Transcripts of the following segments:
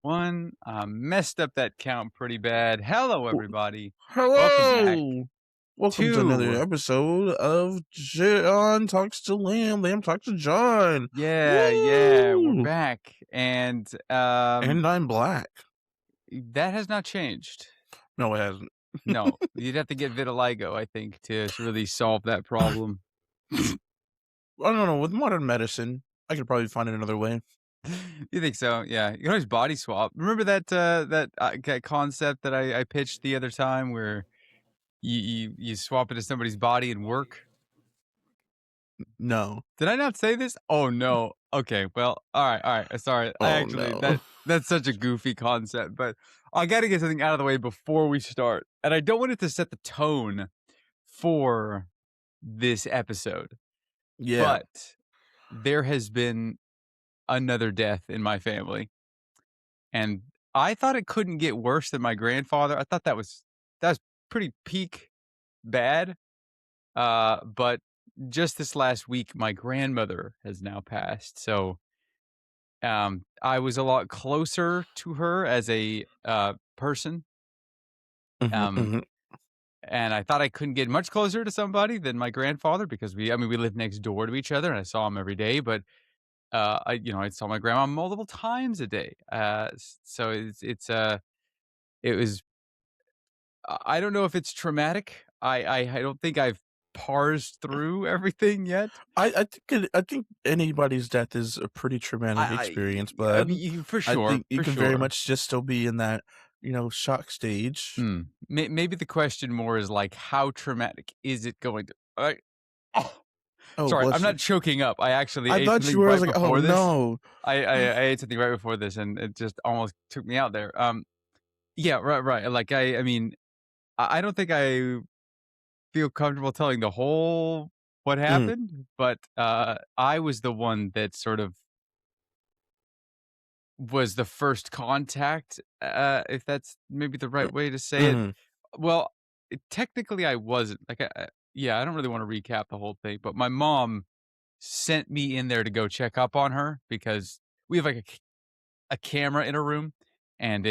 One. Messed up that count pretty bad. Hello, W everybody. Welcome back Hello! Welcome to another to episode of John Talks to Lamb, Lamb Talks to John. yeah, we're Woo! back, and And I'm black. that has not changed. No, it hasn't. No, you'd have to get vitiligo, I think, to really solve that problem. I don't know, with modern medicine, I could probably find another way. You think so? Yeah, you can always body swap. Remember that concept that I pitched the other time, where you swap into somebody's body and work? No. Did I not say this? Oh, no. Okay, well, alright, sorry. I Oh, actually no. that's such a goofy concept, but I gotta get something out of the way before we start, and I don't want it to set the tone for this episode, Yeah. but there has been another death in my family, and I thought it couldn't get worse than my grandfather. I thought that was pretty peak bad, but just this last week, my grandmother has now passed, so I was a lot closer to her as a, person, Mhm, um, mhm. and I thought I couldn't get much closer to somebody than my grandfather because we live next door to each other, and I saw him every day, but, I saw my grandma multiple times a day, so it was I don't know if it's traumatic. I don't think I've parsed through everything yet. I think anybody's death is a pretty traumatic experience, I but mean, for I sure, think you for can very sure. much just still be in that, shock stage. Maybe the question more is like, how traumatic is it going to? Oh, Oh, sorry, I'm bless you. not choking up. I actually I ate thought you something were. I was right like, "Oh, before this. no." I ate something right before this, and it just almost took me out there. Yeah, right. Like I mean, I don't think I feel comfortable telling the whole what Mhm, happened, but I was the one that sort of was the first contact, if that's maybe the right way to say it. mhm. Well, technically, I wasn't. Like, yeah, I don't really want to recap the whole thing, but my mom sent me in there to go check up on her because we have like a camera in her room, and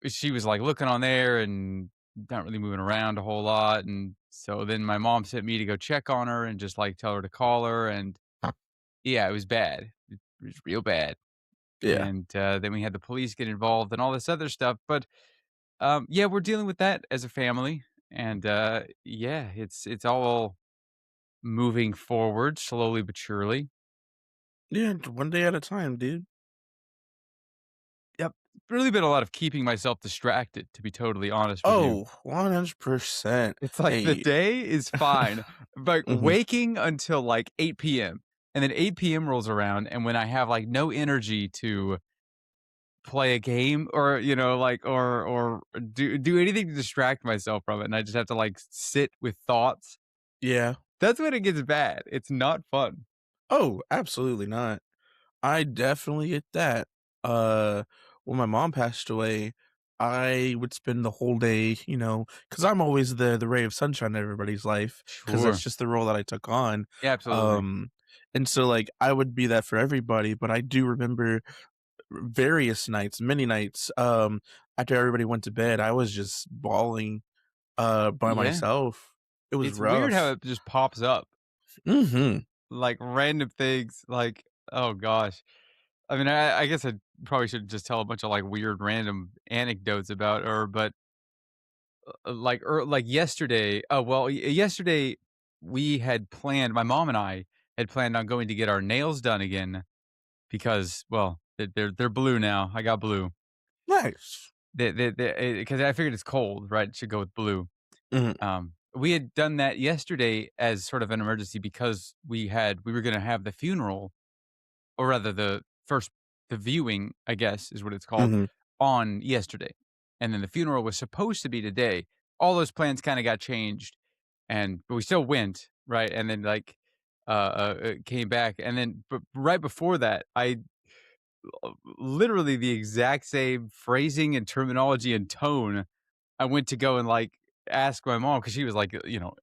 she was like looking on there and not really moving around a whole lot, and so then my mom sent me to go check on her and just like tell her to call her, and yeah, it was bad. It was real bad. Yeah. And then we had the police get involved and all this other stuff. But yeah, we're dealing with that as a family, and yeah, it's all moving forward slowly but surely. Yeah, one day at a time, dude. Yep, really been a lot of keeping myself distracted, to be totally honest with you. Oh, 100%. It's like the Hey. day is fine, but Mhm. waking until like 8 p.m. and then 8 p.m. rolls around, and when I have like no energy to play a game or, like or do anything to distract myself from it, and I just have to, like, sit with thoughts. Yeah. That's when it gets bad. It's not fun. Oh, absolutely not. I definitely get that. Uh, when my mom passed away, I would spend the whole day, because I'm always the ray of sunshine in everybody's life, because that's Sure. just the role that I took on. Yeah, absolutely. Um, and so, like, I would be that for everybody, but I do remember various nights, many nights, after everybody went to bed, I was just bawling, by Yeah. myself. It was It's weird how rough. it just pops up, Mhm. like, random things, like, oh gosh. I mean, I guess I probably should just tell a bunch of, like, weird random anecdotes about her, but, like yesterday yesterday, we had planned my mom and I had planned on going to get our nails done again because, well, they're blue now. I got blue. Nice. Because I figured it's cold, right? It should go with blue. Mhm, We had done that yesterday as sort of an emergency because we were gonna have the funeral, or rather the viewing, I guess, is what it's called, mhm. on yesterday, and then the funeral was supposed to be today. All those plans kinda got changed, but we still went, right? And then, like, came back, and then but right before that, I literally the exact same phrasing and terminology and tone. I went to go and, like, ask my mom because she was, like,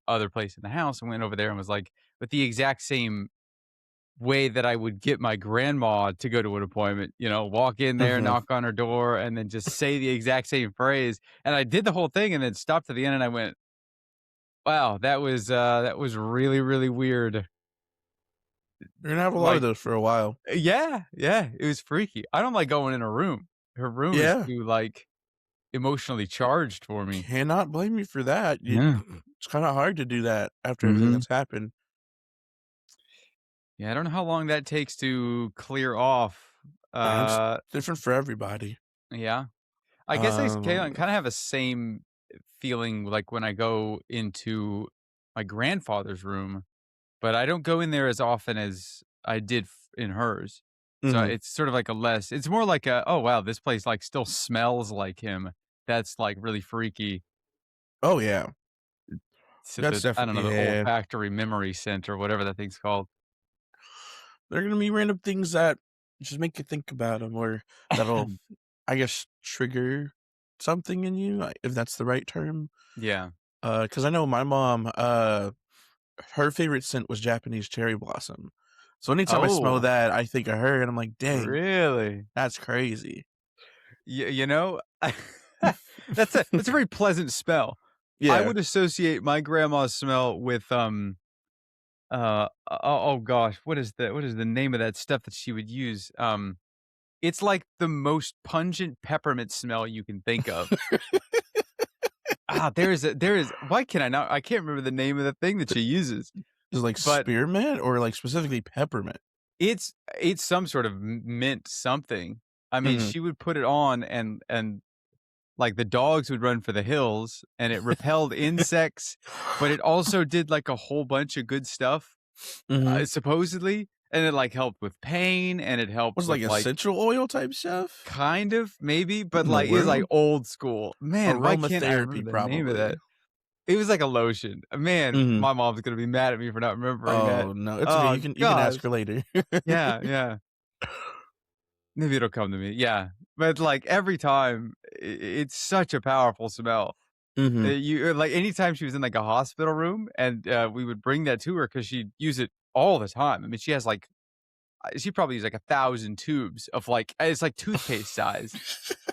other place in the house, and went over there and was like with the exact same way that I would get my grandma to go to an appointment, walk in there, Mhm. knock on her door, and then just say the exact same phrase, and I did the whole thing and then stopped at the end and I went, "Wow, that was really, really weird." You're gonna have a lot of Like those for a while. yeah, yeah, it was freaky. I don't like going in her room. Her room is Yeah. too, like, emotionally charged for me. Cannot blame you for that. Yeah. It's kinda hard to do that after everything Mhm. that's happened. Yeah, I don't know how long that takes to clear off. It's Uh, different for everybody. yeah. I guess I kinda Um have a same feeling like when I go into my grandfather's room, but I don't go in there as often as I did in hers. So Mhm. it's sort of like it's more like "Oh, wow, this place, like, still smells like him." That's, like, really freaky. Oh, yeah. So That's I don't know, definitely the yeah. olfactory memory scent or whatever that thing's called. There are gonna be random things that just make you think about them, or that'll, I guess, trigger something in you, if that's the right term. Yeah. Because I know my mom, her favorite scent was Japanese cherry blossom. So anytime I smell Oh, that, I think of her, and I'm like, "Dang, really? that's crazy." You know, that's a very pleasant smell. I Yeah. would associate my grandma's smell with, oh gosh, what is the name of that stuff that she would use? It's like the most pungent peppermint smell you can think of. There is why can I not I can't remember the name of the thing that she uses, Is it like but spearmint or, like, specifically peppermint? it's some sort of mint something. I mean, Mhm. she would put it on and like, the dogs would run for the hills, and it repelled insects, but it also did, like, a whole bunch of good stuff, Mhm. supposedly, and it, like, helped with pain, and it helped Was it with, like like essential oil type stuff? kind of, maybe, What but, in the like, it's, like, world? old school. Man, why can't I Aromatherapy, remember the name of probably. that? It was like a lotion. Man, Mhm. my mom's gonna be mad at me for not remembering that. Oh, no, it's okay, Oh you can ask gosh. her later. Yeah, yeah. Maybe it'll come to me, yeah. But, like, every time, it's such a powerful smell. Mhm. Like, anytime she was in, like, a hospital room and, we would bring that to her because 'cause she'd use it all the time. I mean, she has, like she probably used, like, 1,000 tubes of, like it's like toothpaste size,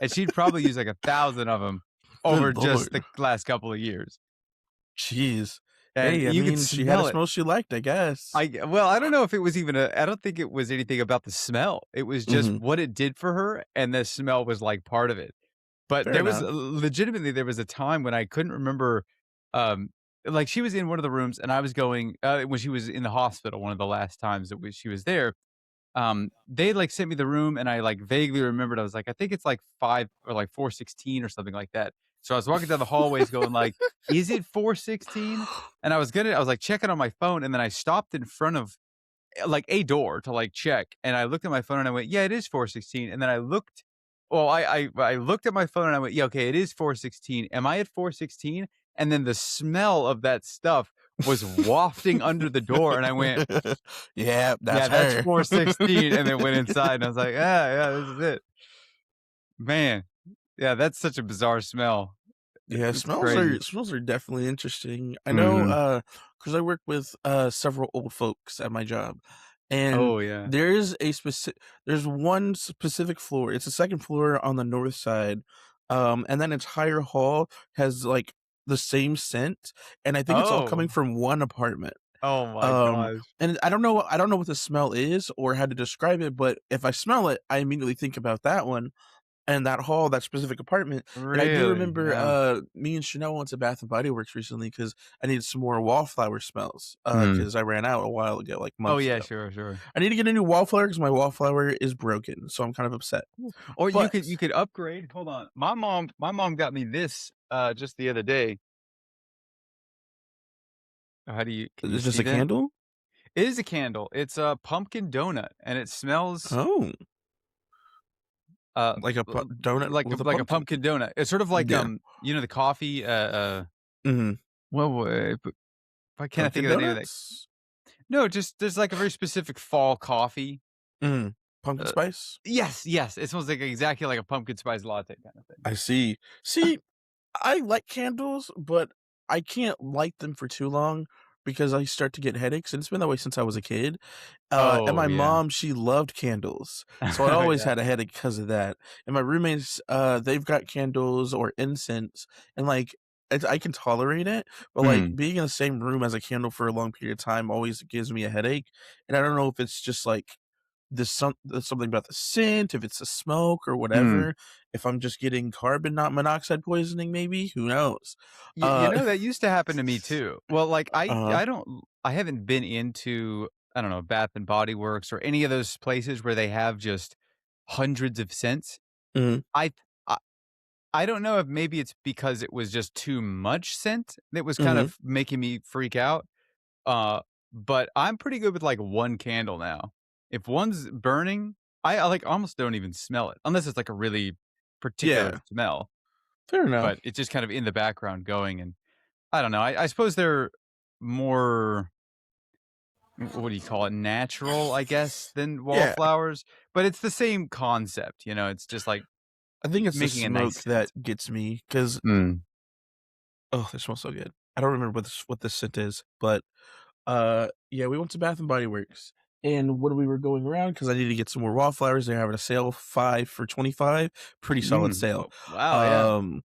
and she'd probably use, like, 1,000 of them over Good just lord. the last couple of years, Jeez. and Hey, I you could mean, she had a smell it. smell she liked, I guess. I don't know if it was even I don't think it was anything about the smell. It was just Mhm. what it did for her, and the smell was, like, part of it. But Fair there was enough. legitimately, there was a time when I couldn't remember, um, like, she was in one of the rooms, and I was going when she was in the hospital, one of the last times that she was there, they, like, sent me the room, and I, like, vaguely remembered, I was like, "I think it's, like, 5 or, like, 416 or something like that." So I was walking down the hallways going like, "Is it 416?" And I was, like, checking on my phone, and then I stopped in front of like a door to like check, and I looked at my phone and I went, "Yeah, it is 416." And then I looked at my phone and I went, "Yeah, okay, it is 416. Am I at 416?" And then the smell of that stuff was wafting under the door, and I went, Yeah, that's "Yeah, that's her. 416." And then went inside and I was like, "Ah, yeah, this is it." Man, yeah, that's such a bizarre smell. Yeah, It's crazy. smells are definitely interesting. I know, Mhm. because I work with, several old folks at my job, and Oh, yeah. there's one specific floor, it's the 2nd floor on the north side, and that entire hall has, like, the same scent, and I think it's all coming Oh. from one apartment. Oh my gosh. And I don't know what the smell is or how to describe it, but if I smell it, I immediately think about that one and that hall, that specific apartment, and I do Really? remember, Yeah. me and Chanel went to Bath& and Body Works recently because I needed some more wallflower smells, Mhm. because I ran out a while ago, like, Oh, months yeah, ago. sure, sure. I need to get a new wallflower because my wallflower is broken, so I'm kind of upset. Ooh, or you But could upgrade. Hold on. My mom got me this, just the other day. How do you can you is this see a that? candle? It is a candle. It's a pumpkin donut, and it smells, Oh, uh, like a pu donut like a with a like a pumpkin. pumpkin donut. It's sort of like, Yeah. the coffee, Mhm. why can't I think Dunkin' of the name of that? Donuts? No, just there's, like, a very specific fall coffee. Mhm. Pumpkin Uh, spice? yes, yes, it smells like exactly like a pumpkin spice latte kinda thing. I see. See, I like candles, but I can't light them for too long because I start to get headaches, and it's been that way since I was a kid. And Oh, my yeah. mom, she loved candles, so I always Yeah. had a headache because of that. And my roommates, they've got candles or incense, and like I can tolerate it, but like Mm. being in the same room as a candle for a long period of time always gives me a headache. And I don't know if it's just like there's something about the scent, if it's the smoke or Mm. whatever, if I'm just getting carbon not monoxide poisoning, maybe, who knows? You Uh, know, that used to happen to me too. Well, like, uh, I haven't been into, I don't know, Bath& and Body Works or any of those places where they have just hundreds of scents. mhm, I I I don't know if maybe it's because it was just too much scent that was kind mhm, of making me freak out, uh, but I'm pretty good with, like, 1 candle now. If one's burning, I, like, almost don't even smell it, unless it's, like, a really particular yeah, smell, fair enough. but it's just kind of in the background going, and I don't know, I suppose they're more, what do you call it, natural, I guess, than Yeah, wallflowers, but it's the same concept, you know, it's just, like, I think it's the making a nice smoke that scent. gets me because Mm. oh, they smell so good. I don't remember what this scent is, but, yeah, we went to Bath& and Body Works, and when we were going around, because I needed to get some more wallflowers, they're having a sale, 5 for 25, pretty solid Mm. sale. Oh, wow, yeah. Um,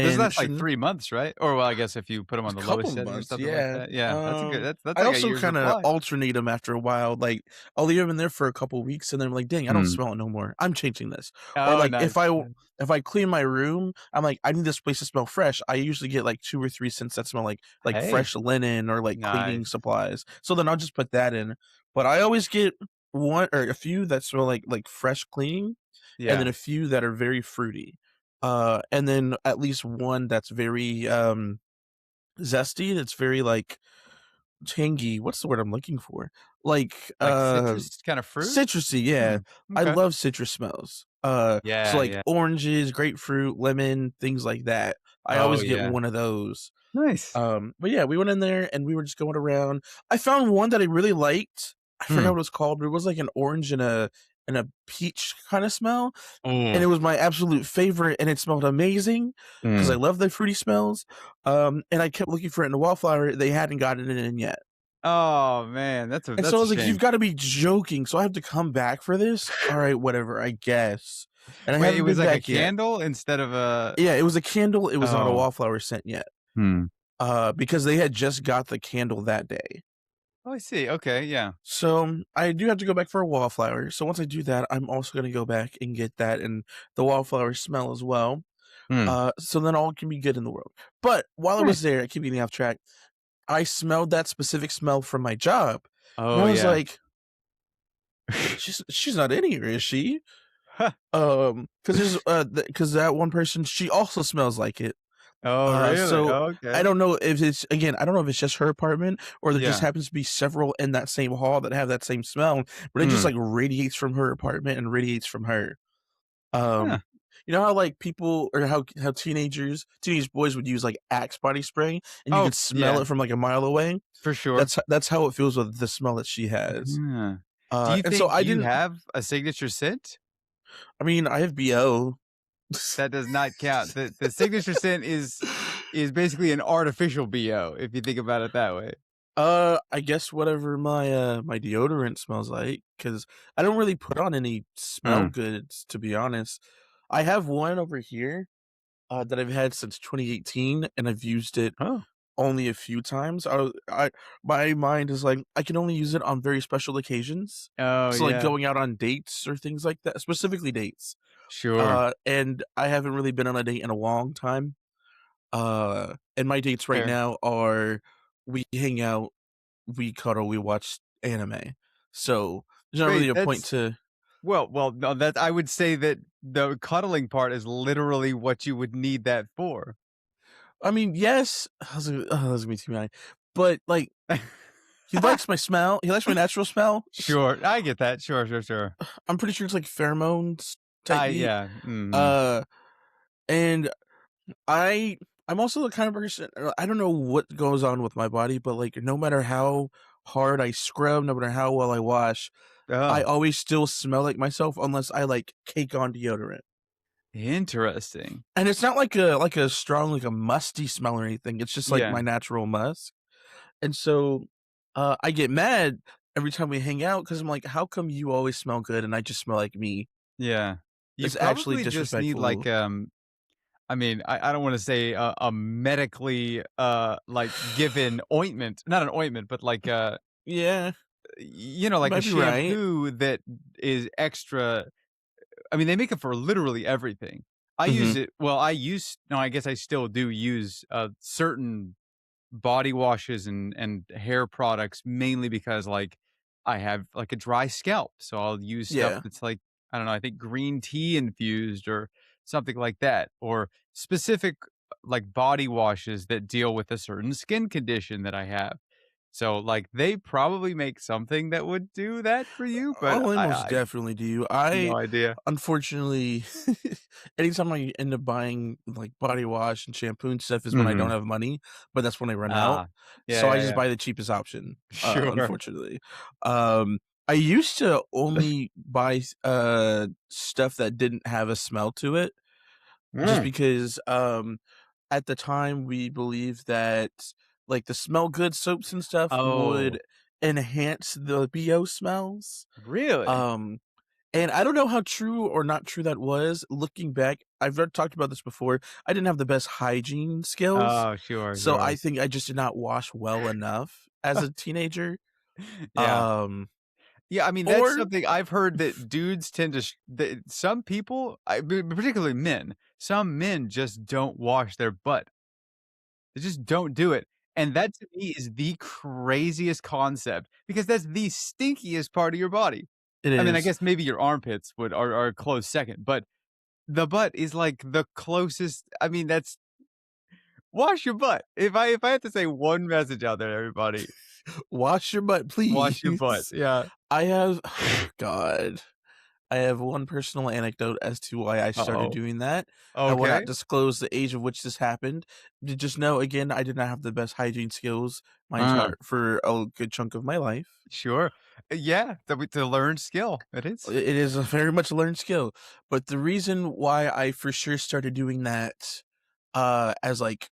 Those and last, like, shouldn't 3 months, right? Or, well, I guess if you put them a on the couple lowest setting or months, something like yeah. that. Yeah, that's I like a also year's kinda supply. alternate them after a while, like, I'll leave them in there for a couple weeks, and then I'm like, "Dang, I don't Mm. smell it no more. I'm changing this." Or, Oh, like, nice, nice. if I clean my room, I'm like, "I need this place to smell fresh." I usually get, like, 2 or 3 scents that smell like Hey, fresh linen or, like, cleaning nice. supplies, so then I'll just put that in. But I always get 1 or a few that smell like fresh cleaning, and then Yeah, a few that are very fruity. And then at least 1 that's very, zesty, that's very, like, tangy, what's the word I'm looking for? Like, like citrus kinda fruit? citrusy, yeah. Hmm, I okay. love citrus smells. So, Yeah, like, yeah. oranges, grapefruit, lemon, things like that. I Oh, always get yeah. one of those. Nice. But yeah, we went in there and we were just going around. I found one that I really liked. I forgot Mm. what it was called, but it was like an orange and a peach kinda smell, and Ooh. it was my absolute favorite, and it smelled amazing because I Mm. love the fruity smells. And I kept looking for it in the wallflower, they hadn't gotten it in yet. Oh, man, And so I that's a was like, "You've shame. gotta be joking, so I have to come back for this? Alright, whatever, I guess." And I Wait, it haven't was been like a back yet. candle instead of a, Yeah, it was a candle, it was not a oh. wallflower scent yet, Hmm. because they had just got the candle that day. Oh, I see, okay, yeah. So, I do have to go back for a wallflower, so once I do that, I'm also gonna go back and get that and the wallflower smell as well, Mm. so then all can be good in the world. But while I was Nice. there, I keep getting off track, I smelled that specific smell from my job, and Oh, I was yeah. like, she's not in here, is she?" Huh. 'Cause because that one person, she also smells like it. Oh, really? So Oh, I okay. don't know if it's again, I don't know if it's just her apartment or there just Yeah. happens to be several in that same hall that have that same smell, but it just, Mm. like, radiates from her apartment and radiates from her. Huh. Um, you know how, like, people or how teenage boys would use, like, Axe body spray and you Oh, could smell yeah, it from, like, a mile away? for sure. That's how it feels with the smell that she has. Yeah. Do you And so think I you didn't have a signature scent? I mean, I have BO. That does not count. The signature scent is basically an artificial BO, if you think about it that way. I guess whatever my deodorant smells like, because I don't really put on any smell Mm. goods, to be honest. I have one over here, that I've had since 2018, and I've used it Oh. only a few times. I my mind is like, I can only use it on very special occasions. Oh, So, like, yeah. going out on dates or things like that, specifically dates. Sure. And I haven't really been on a date in a long time. And my dates right Fair. now are we hang out, we cuddle, we watch anime. So, there's not really Wait, a point that's, to well, no, that I would say that the cuddling part is literally what you would need that for. I mean, yes, that's gonna be too many, but, like, he likes my natural smell. Sure, I get that. Sure, sure, sure. I'm pretty sure it's, like, pheromones type beat. Yeah, mhm. Uh, and I I'm also the kind of person I don't know what goes on with my body, but, like, no matter how hard I scrub, no matter how well I wash, I Oh, always still smell like myself unless I, like, cake on deodorant. interesting. And it's not like a strong, like a musty smell or anything, it's just, like, Yeah. my natural musk. And so, I get mad every time we hang out because 'cause I'm like, "How come you always smell good and I just smell like me?" Yeah. You It's actually probably just need, disrespectful. like, I mean, I don't wanna say a medically, like, given ointment not an ointment, but like, Yeah, you like a might be right. shampoo that is extra. I mean, they make it for literally everything. I use Mhm. it well, I used no, I guess I still do use, certain body washes and hair products mainly because, like, I have, like, a dry scalp, so I'll use stuff Yeah. that's, like, I don't know, I think green tea infused or something like that, or specific, like, body washes that deal with a certain skin condition that I have. So, like, they probably make something that would do that for you, but Oh, I most I definitely do. no I idea. unfortunately, anytime I end up buying, like, body wash and shampoo and stuff is when I don't Mhm. have money, but that's when I run out. Ah. Yeah, So I yeah, just yeah. buy the cheapest option, Sure. unfortunately. Um, I used to only buy stuff that didn't have a smell to it just Mm. because, at the time, we believed that, like, the smell good soaps and stuff Oh, would enhance the BO smells. really? Um, and I don't know how true or not true that was. Looking back, talked about this before. I didn't have the best hygiene skills, Oh, sure, so sure. I think I just did not wash well enough as a teenager. Yeah. Um, Yeah, I mean, that's or something I've heard that dudes tend to that some people, particularly men, some men just don't wash their butt. They just don't do it, and that to me is the craziest concept because that's the stinkiest part of your body. it I mean, I is. guess maybe your armpits are a close second, but the butt is, like, the closest. I mean, that's wash your butt. If I had to say one message out there, everybody, Wash your butt, wash your butt. please. Yeah. I have God. I have one personal anecdote as to why I started Uh-oh. doing that. I will not Okay. disclose the age of which this happened. Just know, again, I did not have the best hygiene skills my Uh, entire for a good chunk of my life. sure. Yeah, to learn skill. It is. It is a very much a learned skill, but the reason why I for sure started doing that, as, like,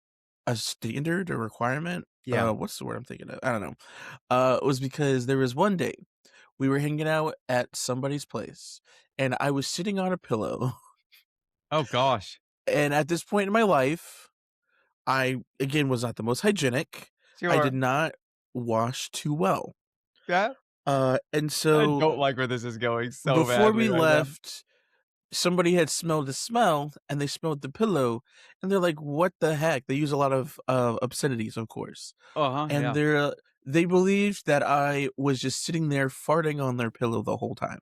a standard or requirement, Yeah. what's the word I'm thinking of? I don't know, was because there was one day we were hanging out at somebody's place, and I was sitting on a pillow, Oh gosh. and at this point in my life, I, again, was not the most hygienic. I did Sure. not wash too well, Yeah. and I so don't like where this is going so before badly we right now. left somebody had smelled the smell and they smelled the pillow and they're like, "What the heck?" They use a lot of, obscenities, of course, Uh-huh, and yeah. they believed that I was just sitting there farting on their pillow the whole time,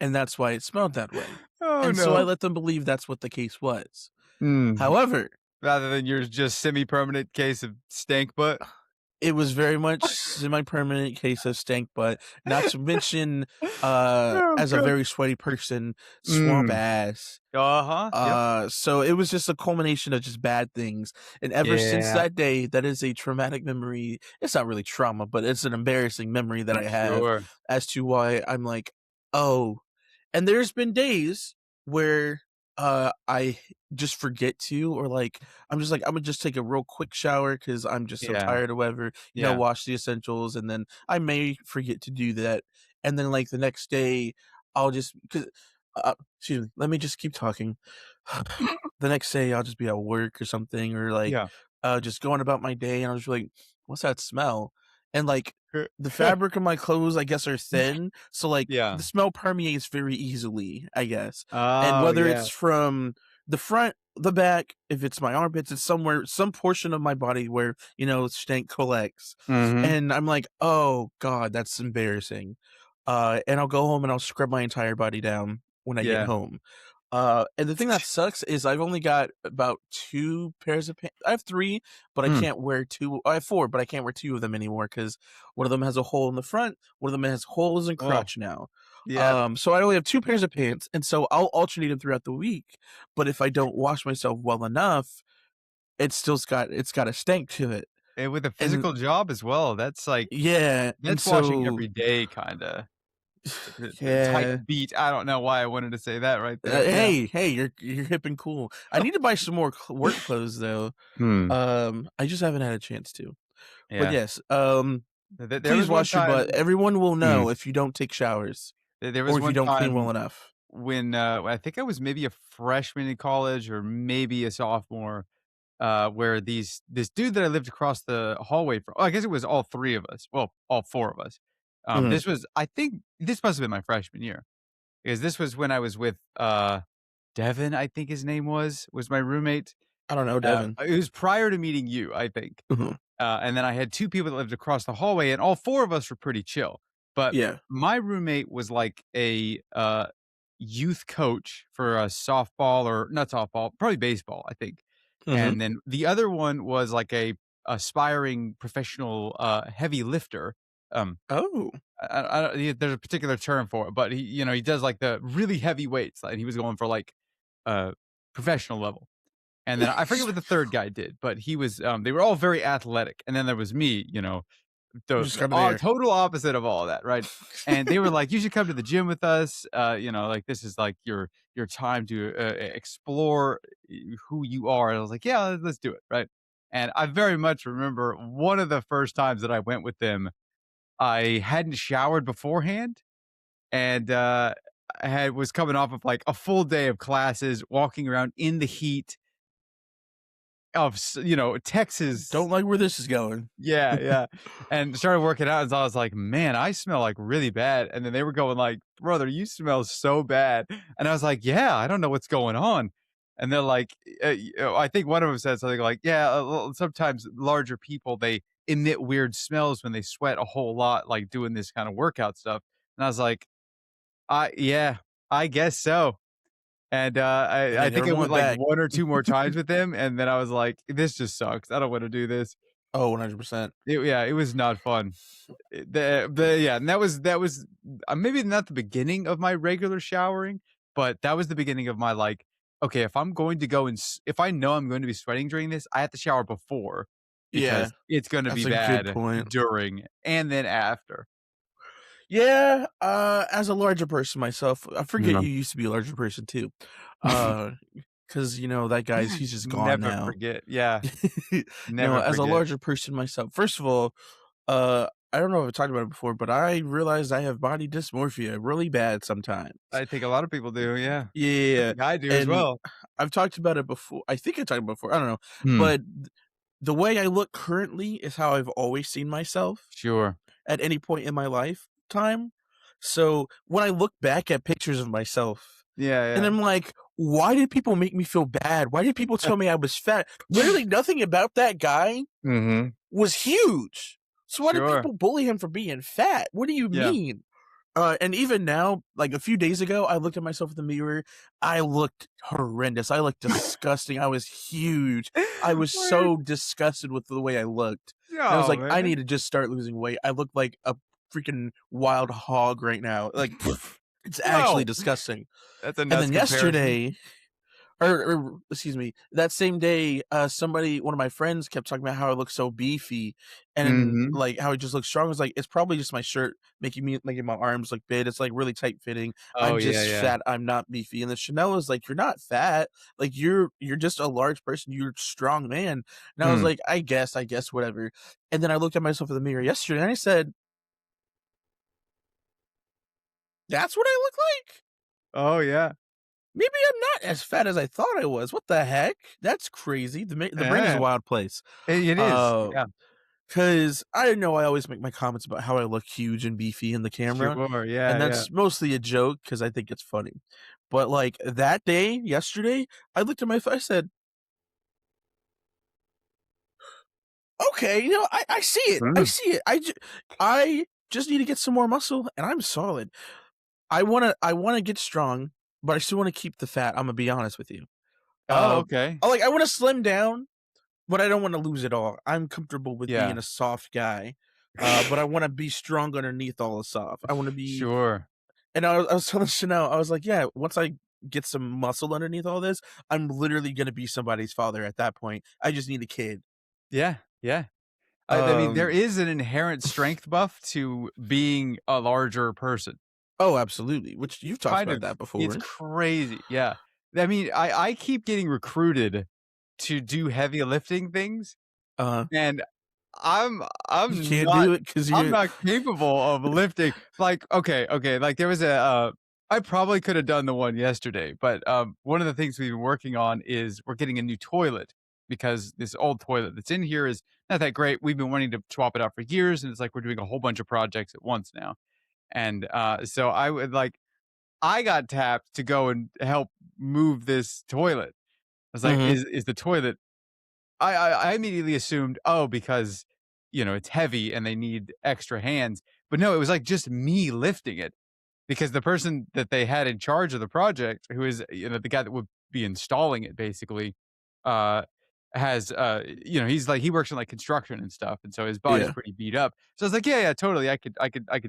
and that's why it smelled that way, Oh, and so I no. let them believe that's what the case was. Mm. However, Rather than your just semi-permanent case of stank butt? it was very much semi-permanent case of stank butt, not to mention, Oh, as a god. very sweaty person, swamp Mm. ass. Uh-huh, yep. So it was just a culmination of just bad things, and ever since Yeah. that day, that is a traumatic memory. It's not really trauma, but it's an embarrassing memory that I have Sure. as to why I'm like, "Oh," and there's been days where, I just forget to or, like, I'm just like, "Imma just take a real quick shower because 'cause I'm just so Yeah, tired or whatever," yeah. wash the essentials, and then I may forget to do that, and then, like, the next day, I'll just 'cause excuse me, let me just keep talking. The next day, I'll just be at work or something or, like, Yeah. just going about my day, and I was like, "What's that smell?" And, like, the fabric of my clothes, I guess, are thin, so, like, Yeah. the smell permeates very easily, I guess, and Oh, whether yeah. it's from the front, the back, if it's my armpits, it's somewhere some portion of my body where, stank collects, Mhm. and I'm like, "Oh god, that's embarrassing." And I'll go home and I'll scrub my entire body down when I get Yeah. home. And the thing that sucks is I've only got about 2 pairs of pants. I have 3, but I Mm. can't wear 2 I have 4, but I can't wear 2 of them anymore because one of them has a hole in the front, one of them has holes in Oh, crotch now. yeah. So I only have 2 pairs of pants, and so I'll alternate them throughout the week, but if I don't wash myself well enough, it's got a stank to it. And with a And physical job as well, that's like yeah, and that's washing so every day kinda. The type yeah. beat. I don't know why I wanted to say that right there. Yeah. Hey, you're hip and cool. I need to buy some more work clothes though. Hmm. I just haven't had a chance to. But Yeah. yes, There please was one wash your butt. time Everyone will mm, know if you don't take showers there or was if you one don't clean well time enough. when, I think I was maybe a freshman in college or maybe a sophomore, where this dude that I lived across the hallway from, oh, I guess it was all 3 of us, well, all 4 of us. Mhm. This was I think this must have been my freshman year, because this was when I was with, Devin, I think his name was my roommate. I don't know, Devin. It was prior to meeting you, I think. Mhm. And then I had 2 people that lived across the hallway, and all 4 of us were pretty chill. But Yeah. my roommate was like a, youth coach for a softball, or not softball, probably baseball, I think. Mhm. And then the other one was like a aspiring professional, heavy lifter. Um, Oh. I don't there's a particular term for it, but he does like the really heavy weights, and he was going for like, professional level. And then I forget what the 3rd guy did, but he was, they were all very athletic, and then there was me, the Just kinda there. total opposite of all of that, right? And they were like, "You should come to the gym with us, like, this is, like, your time to, explore who you are." And I was like, "Yeah, let's do it," right? And I very much remember one of the first times that I went with them, I hadn't showered beforehand, and, I was coming off of, like, a full day of classes, walking around in the heat of Don't Texas. like where this is going. Yeah, yeah, and started working out, and so I was like, "Man, I smell, like, really bad," and then they were going like, "Brother, you smell so bad," and I was like, "Yeah, I don't know what's going on," and they're like, I think one of them said something like, "Yeah, well, sometimes larger people, they emit weird smells when they sweat a whole lot, like, doing this kinda workout stuff," and I was like, yeah, I guess so." And, And I they think never I went, went like, back. 1 or 2 more times with him, and then I was like, "This just sucks. I don't wanna do this." Oh, 100%. Yeah, it was not fun. Yeah, and that was, maybe not the beginning of my regular showering, but that was the beginning of my, like, "Okay, if I'm going to go and if I know I'm going to be sweating during this, I have to shower before, Yeah, because it's gonna that's be a good bad point. during and then after." Yeah, as a larger person myself, I forget Yeah. you used to be a larger person too. Because that guy's he's just gone Never now. forget. Yeah, No, never as a forget. larger person myself, first of all, I don't know if I've talked about it before, but I realized I have body dysmorphia really bad sometimes. I think a lot of people do, yeah. I Yeah, think I do as and well. I've talked about it before. I think I talked about it before. I don't know, Hmm. but the way I look currently is how I've always seen myself Sure. at any point in my lifetime. So when I look back at pictures of myself and Yeah, I'm like, why did people make me feel bad? Why did people tell me I was fat? yeah. Literally nothing about that guy Mhm. was huge. So why did Sure. people bully him for being fat? What do you Yeah. mean? And even now, like a few days ago, I looked at myself in the mirror. I looked horrendous. I looked disgusting. I was huge. I was Word. so disgusted with the way I looked. And I was Oh, like, I need man. to just start losing weight. I look like a freaking wild hog right now. Like, it's actually Whoa. disgusting. That's a And nuts then comparison. yesterday, or excuse me, that same day, one of my friends kept talking about how I look so beefy and Mhm. like how I just look strong. I was like, it's probably just my shirt making my arms look big. It's like really tight fitting. Oh, I'm yeah, just yeah. fat. I'm not beefy. And the Chanel is like, you're not fat. Like you're just a large person. You're a strong man. And I was Hmm. like, I guess, whatever. And then I looked at myself in the mirror yesterday and I said, that's what I look like. Oh, yeah. Maybe I'm not as fat as I thought I was. What the heck? That's crazy. The brain is a Yeah. wild place. It is. Uh, Yeah. Cause I know I always make my comments about how I look huge and beefy in the camera, Sure. and Yeah, yeah. that's mostly a joke because I think it's funny. But, like, that day, yesterday, I looked at my I said, "Okay, I see it. I Mm. see it. I just need to get some more muscle, and I'm solid. I wanna get strong, but I still wanna keep the fat, Imma be honest with you. Oh, Uh, okay. I wanna slim down, but I don't wanna lose it all. I'm comfortable with being Yeah. a soft guy, but I wanna be strong underneath all the soft. I wanna be Sure. and I was telling Chanel, I was like, "Yeah, once I get some muscle underneath all this, I'm literally gonna be somebody's father at that point. I just need a kid." Yeah, yeah. I mean, there Um is an inherent strength buff to being a larger person. Oh, absolutely, which you've talked Kind about of that it's before. crazy, yeah. I mean, I keep getting recruited to do heavy lifting things, Uh-huh. and You I'm can't not do it because I'm you not capable of lifting like, okay, like, there was I probably could have done the one yesterday, but, one of the things we've been working on is we're getting a new toilet because this old toilet that's in here is not that great. We've been wanting to swap it out for years, and it's like we're doing a whole bunch of projects at once now, and, so I would like I got tapped to go and help move this toilet. I was like, Mhm. Is the toilet" I immediately assumed, oh, because, it's heavy and they need extra hands, but no, it was, like, just me lifting it because the person that they had in charge of the project, who is, the guy that would be installing it basically, uh, has, he's like he works in, like, construction and stuff, and so his body's Yeah. pretty beat up. So I was like, "Yeah, yeah, totally, I could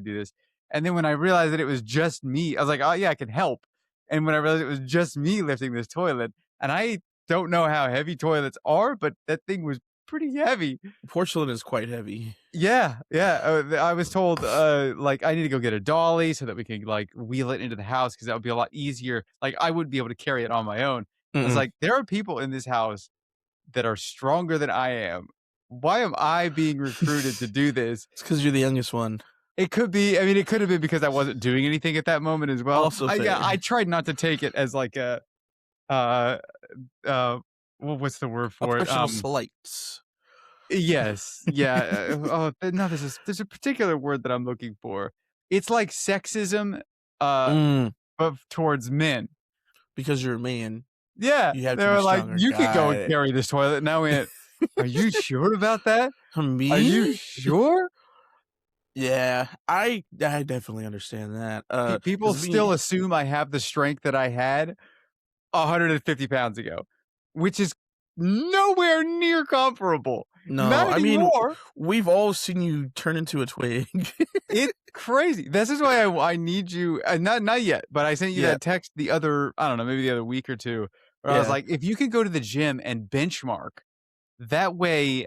do this." And then when I realized that it was just me, I was like, "Oh, yeah, I can help." And when I realized it was just me lifting this toilet, and I don't know how heavy toilets are, but that thing was pretty heavy. Porcelain is quite heavy. Yeah, yeah, I was told, like, I need to go get a dolly so that we can, like, wheel it into the house because that would be a lot easier. Like, I wouldn't be able to carry it on my own. I was Mm-mm. like, "There are people in this house that are stronger than I am. Why am I being recruited to It's do this?" because 'cause you're the youngest one. It could be I mean, it could have been because I wasn't doing anything at that moment as well. Also I fair. tried not to take it as like a, uh, uh, what's the word A for it? personal slight. Yes, yeah, no, there's a particular word that I'm looking for. It's like sexism, uh, Mm, but towards men. because you're a man, Yeah, you have they to be were like, stronger. "You can go Got and it. carry this toilet." And I went, "Are you sure about that? Are you Me? sure?" Yeah, I definitely understand that, People 'cause still me assume I have the strength that I had 150 pounds ago, which is nowhere near comparable. no, Not I mean, anymore. we've all seen you turn into a twig. It's crazy. This is why I need you not yet, but I sent you Yeah, that text the other I don't know, maybe the other week or 2, where I was yeah, like, "If you could go to the gym and benchmark, that way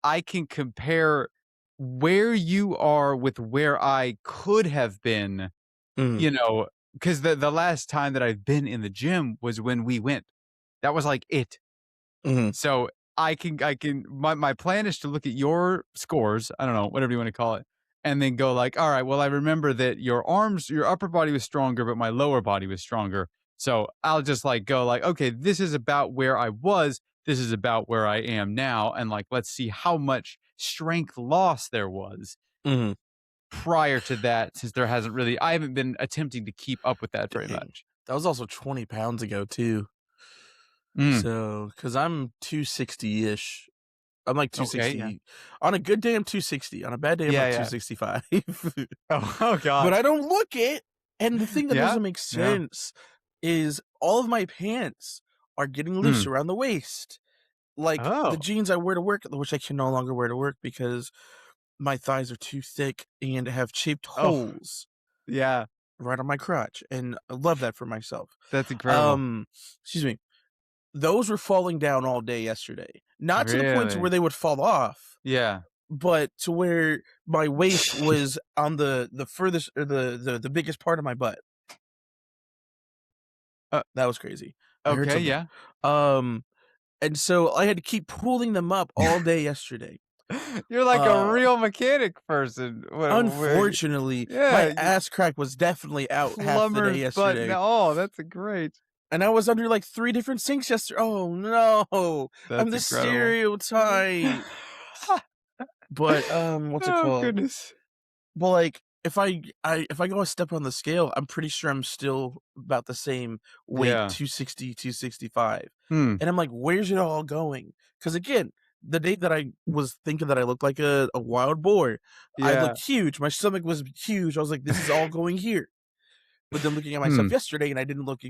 I can compare where you are with where I could have been," mhm, because the last time that I've been in the gym was when we went. That was, like, it. mhm, So I can my plan is to look at your scores, I don't know, whatever you wanna call it, and then go like, "All right, well, I remember that your upper body was stronger, but my lower body was stronger." So I'll just, like, go like, "Okay, this is about where I was, this is about where I am now, and, like, let's see how much strength loss there was mhm. prior to that since I haven't been attempting to keep up with that very Dang. much." That was also 20 pounds ago too. Mm, So, because 'cause I'm 260-ish. I'm like okay, yeah. 260. On a good day, I'm 260. On a bad day, I'm Yeah, like yeah. 265. Oh But god. I don't look it, and the thing that Yeah, doesn't make yeah. sense is all of my pants are getting loose Mm. around the waist. Like, the Oh. jeans I wear to work, which I can no longer wear to work because my thighs are too thick and have shaped Oh, holes yeah, right on my crotch, and I love that for myself. that's incredible. Um, excuse me. Those were falling down all day yesterday. Not to the point to where Really? they would fall off, Yeah. but to where my waist was on the furthest or the biggest part of my butt. Uh, That was crazy. I heard okay, something. yeah. Um, and so I had to keep pulling them up all day yesterday. You're like a Uh, real mechanic person. Where unfortunately, yeah, my you ass crack was definitely out half the day plumber's button. yesterday, Oh, that's a great. and I was under like 3 different sinks yesterday. Oh no, I'm That's the incredible. stereotype. But what's it Oh, called? goodness. Well, like, if I go a step on the scale, I'm pretty sure I'm still about the same weight, Yeah. 260, 265. Hmm. And I'm like, "Where's it all going?" Because again, the day that I was thinking that I looked like a wild boar, I Yeah. looked huge, my stomach was huge, I was like, "This is all going here." But then looking at myself Hmm. yesterday and I didn't look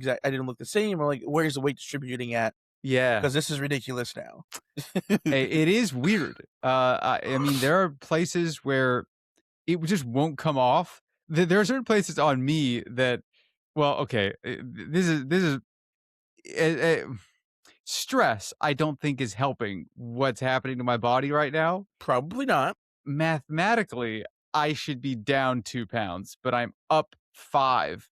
the same, I'm like, "Where's the weight distributing at? Yeah. Because this is ridiculous now." It is weird. I mean, there are places where just won't come off. There are certain places on me that well, okay, this is eh, stress, I don't think is helping what's happening to my body right now. Probably not. Mathematically, I should be down 2 pounds, but I'm up 5.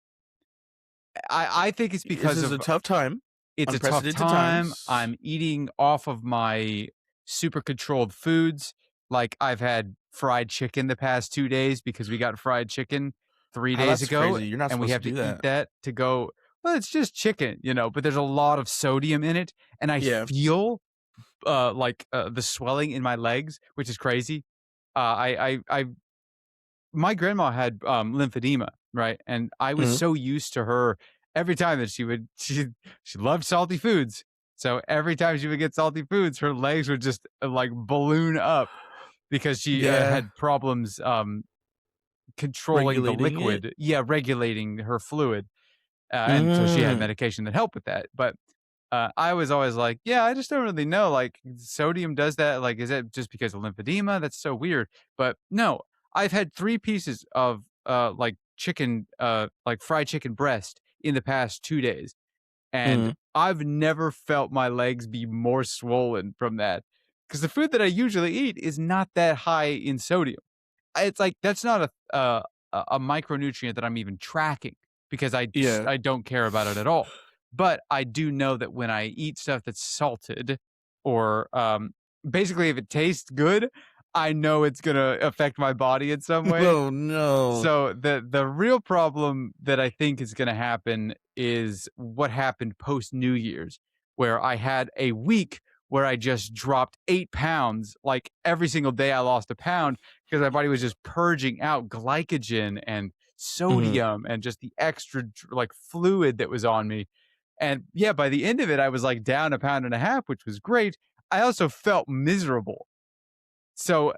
I think it's This because is a of tough time, it's a tough unprecedented time. times. I'm eating off of my super controlled foods. Like, I've had fried chicken the past 2 days because we got fried chicken 3 Oh, days that's ago, crazy. You're not and we supposed to have do to eat that. that to go well, it's just chicken, but there's a lot of sodium in it, and I Yeah. feel, the swelling in my legs, which is crazy. I my grandma had, lymphedema, right? And I was Mhm. so used to her every time that she loved salty foods. So every time she would get salty foods, her legs would just, like, balloon up because she, Yeah. had problems, controlling the Regulating it? liquid. Yeah, regulating her fluid. And so she had Mm. medication that helped with that. But I was always like, yeah, I just don't really know. Like, sodium does that. Like, is it just because of lymphedema? That's so weird. But no, I've had 3 pieces of like chicken, like fried chicken breast in the past 2 days, and Mhm. I've never felt my legs be more swollen from that. Because the food that I usually eat is not that high in sodium. It's like that's not a micronutrient that I'm even tracking because Yeah. I don't care about it at all. But I do know that when I eat stuff that's salted or, basically if it tastes good, I know it's gonna affect my body in some way. Oh, no. So the real problem that I think is gonna happen is what happened post New Year's, where I had a week where I just dropped 8 pounds. Like, every single day I lost a pound because my body was just purging out glycogen and Mhm. sodium and just the extra like, fluid that was on me. And, yeah, by the end of it, I was, like, down a pound and a half, which was great. I also felt miserable. So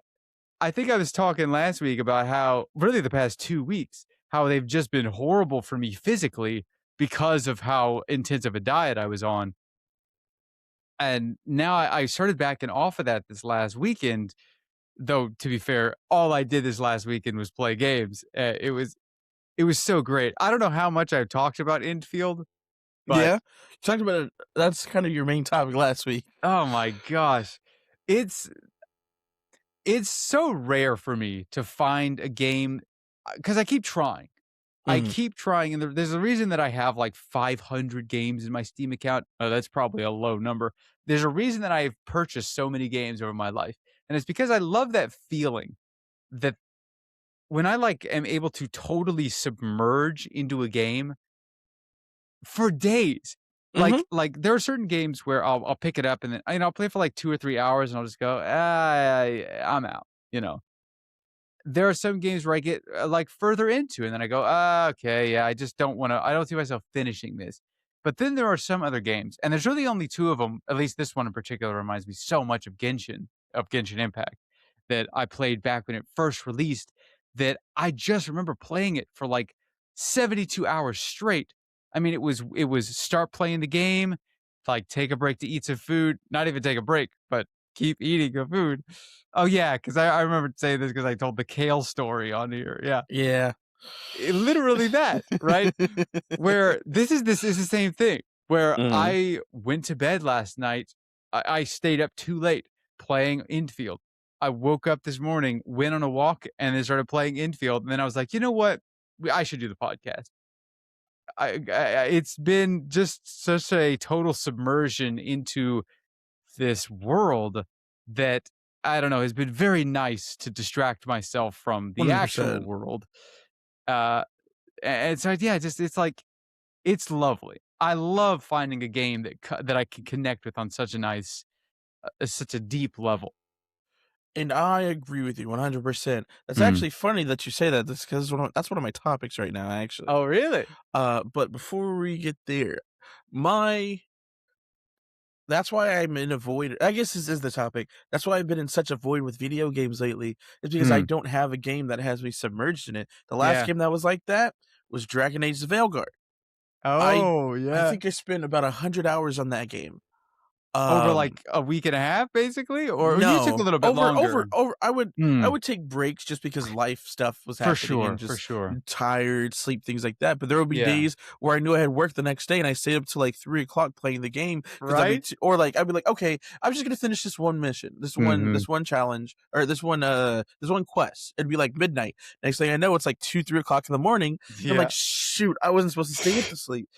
I think I was talking last week about how really the past 2 weeks, how they've just been horrible for me physically because of how intense of a diet I was on. And now I started backing off of that this last weekend, though to be fair, all I did this last weekend was play games. It was so great. I don't know how much I've talked about Infield, but Yeah. Talked about it that's kind of your main topic last week. oh my gosh. It's it's so rare for me to find a game because I keep trying. I Mhm. keep trying, and there's a reason that I have like 500 games in my Steam account. Oh, that's probably a low number. There's a reason that I've purchased so many games over my life, and it's because I love that feeling that when I like am able to totally submerge into a game for days. Mhm. Like there are certain games where I'll pick it up and then I'll play for like 2 or 3 hours and I'll just go, I'm out. You know, there are some games where I get, like, further into, and then I go, "Ah, okay, yeah, I don't see myself finishing this." But then there are some other games, and there's really only 2 of them. At least this one in particular reminds me so much of Genshin Impact, that I played back when it first released, that I just remember playing it for, like, 72 hours straight. I mean, it was start playing the game, like, take a break to eat some food, not even take a break, but keep eating the food. Oh, yeah, 'cause I remember saying this because I told the kale story on here, yeah. Yeah. Literally that, right? Where this is the same thing, where Mhm. I went to bed last night, I stayed up too late playing Infield. I woke up this morning, went on a walk, and then started playing Infield, and then I was like, "You know what? I should do the podcast." It's been just such a total submersion into this world that I don't know, has been very nice to distract myself from the actual 100%. world. Uh, and so yeah, just it's like it's lovely. I love finding a game that I can connect with on such a deep level. And I agree with you 100%. That's Mm. actually funny that you say that. That's because that's one of my topics right now, actually. Oh, really? But before we get there, my that's why I'm in a void. I guess this is the topic. That's why I've been in such a void with video games lately. Is because I Mm. don't have a game that has me submerged in it. The last Yeah. game that was like that was Dragon Age: The Veilguard. I Oh, I yeah. think I spent about 100 hours on that game. Over Um, like a week and a half, basically, or you took a no, little bit over longer. I Mm. would take breaks just because life stuff was For happening and sure, for just sure. tired, sleep, things like that. But there would be Yeah. days where I knew I had work the next day and I stayed up till like 3 o'clock playing the game because Right? or like I'd be like, okay, I'm just gonna finish this one mission, Mhm. this one challenge, or this one quest. It'd be like midnight. Next thing I know, it's like 2, 3 o'clock in the morning. And I'm like, Yeah. shoot, I wasn't supposed to stay up to sleep.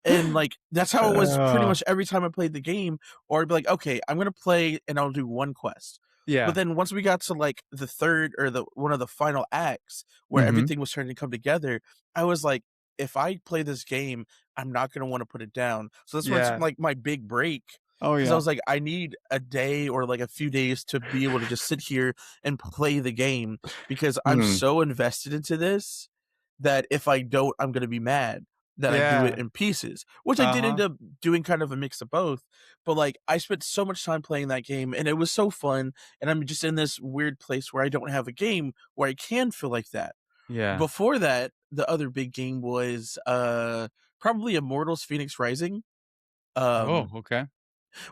And, like, that's how it was pretty Uh, much every time I played the game, or I'd be like, "Okay, I'm gonna play and I'll do one quest." But Yeah. then once we got to, like, the 3rd or the one of the final acts where Mhm. everything was starting to come together, I was like, "If I play this game, I'm not gonna wanna put it down." So this was, Yeah. like, my big break Oh, because I yeah. was like, "I need a day or, like, a few days to be able to just sit here and play the game because I'm Mm. so invested into this that if I don't, I'm gonna be mad that I do it Yeah. in pieces," which I did Uh-huh. end up doing kind of a mix of both, but, like, I spent so much time playing that game, and it was so fun, and I'm just in this weird place where I don't have a game where I can feel like that. Yeah. Before that, the other big game was, probably Immortals: Phoenix Rising, Oh, um, okay.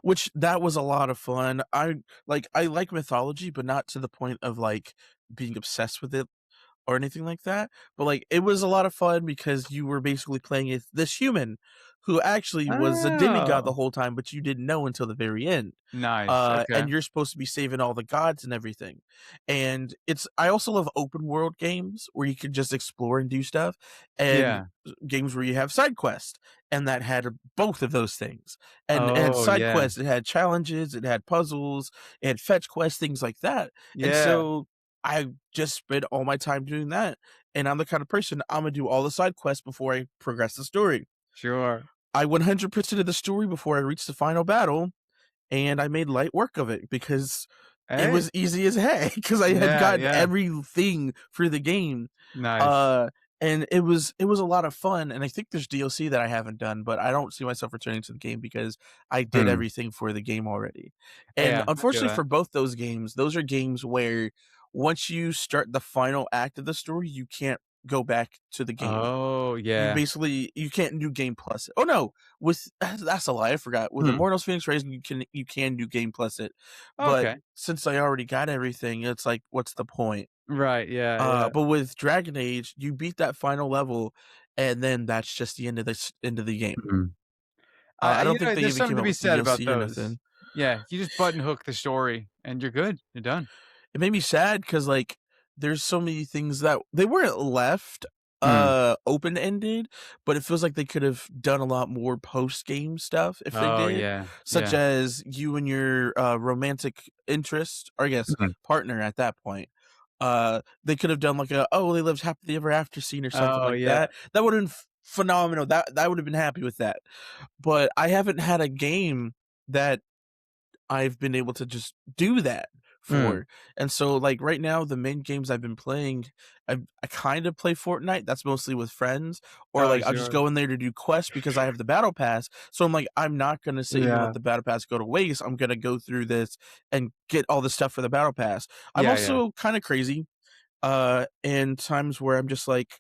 which that was a lot of fun. I like mythology, but not to the point of, like, being obsessed with it or anything like that, but, like, it was a lot of fun because you were basically playing as this human who actually was a demigod the Oh, whole time, but you didn't know until the very end. nice. Okay. And you're supposed to be saving all the gods and everything. And it's I also love open world games where you can just explore and do stuff, and Yeah. games where you have side quests, and that had both of those things. And it had Oh, side yeah. quests, it had challenges, it had puzzles, it had fetch quests, things like that. And Yeah. so I just spent all my time doing that. And I'm the kind of person, Imma do all the side quests before I progress the story. Sure. I 100% of the story before I reach the final battle, and I made light work of it because it Hey. was easy as heck because I had Yeah, gotten yeah. everything for the game. Nice. Uh, and it was a lot of fun, and I think there's DLC that I haven't done, but I don't see myself returning to the game because I did Mm. everything for the game already. And Yeah, I feel unfortunately that. for both those games, those are games where once you start the final act of the story, you can't go back to the game. Oh, You yeah. basically you can't do Game Plus it. Oh, no, with that's a lie, I forgot. With Hmm. Immortals: Phoenix Rising, you can do Game Plus it, but Okay. since I already got everything, it's like, what's the point? Right, yeah, yeah. But with Dragon Age, you beat that final level, and then that's just the end of the game. Mhm. I don't think they There's even something came to out be with said about DLC or those. nothing. Yeah, you just button hook the story and you're good. You're done. It made me sad because, like, there's so many things that they weren't left, Mm. open-ended, but it feels like they could have done a lot more post-game stuff if they Oh, did, yeah, such yeah. as you and your, romantic interest, or I guess, Mhm. partner at that point. They could have done like a, "Oh, they lived happily ever after" scene or something Oh, like yeah. that. That would've been phenomenal. That would have been happy with that. But I haven't had a game that I've been able to just do that Mm. for. And so, like, right now, the main games I've been playing, I kind of play Fortnite. That's mostly with friends, or Oh, like I'll just sure. go in there to do quests because I have the battle pass. So I'm like, I'm not gonna sit here and let Yeah. the battle pass go to waste. I'm gonna go through this and get all the stuff for the battle pass. I'm Yeah, yeah. also kind of crazy, in times where I'm just like,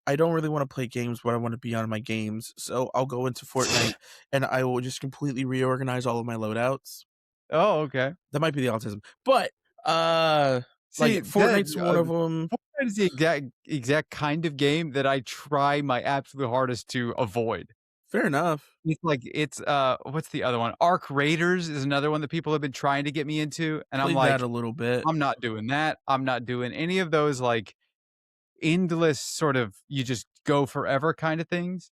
I don't really want to play games, but I want to be on my games. So I'll go into Fortnite and I will just completely reorganize all of my loadouts. Oh, okay. That might be the autism, but, uh, like, See, that Fortnite's one of them. Fortnite is the exact kind of game that I try my absolute hardest to avoid. Fair enough. What's the other one? Arc Raiders is another one that people have been trying to get me into, and I'm Played that like, a little bit. "I'm not doing that. I'm not doing any of those, like, endless sort of you just go forever kinda things."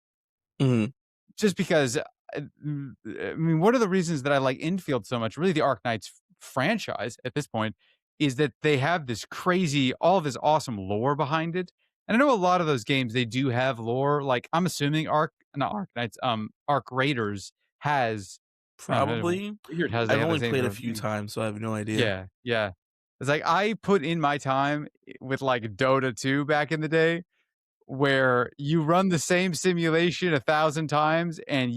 Mhm. Just because, I mean, one of the reasons that I like Infield so much, really the Arknights franchise at this point, is that they have this crazy, all of this awesome lore behind it. And I know a lot of those games they do have lore. Like I'm assuming not Arknights, Arc Raiders has. I don't know, Probably. weird how they I've have the only same played sort a of few thing. times, so I have no idea. Yeah, yeah. It's like I put in my time with like Dota 2 back in the day where you run the same simulation 1,000 times and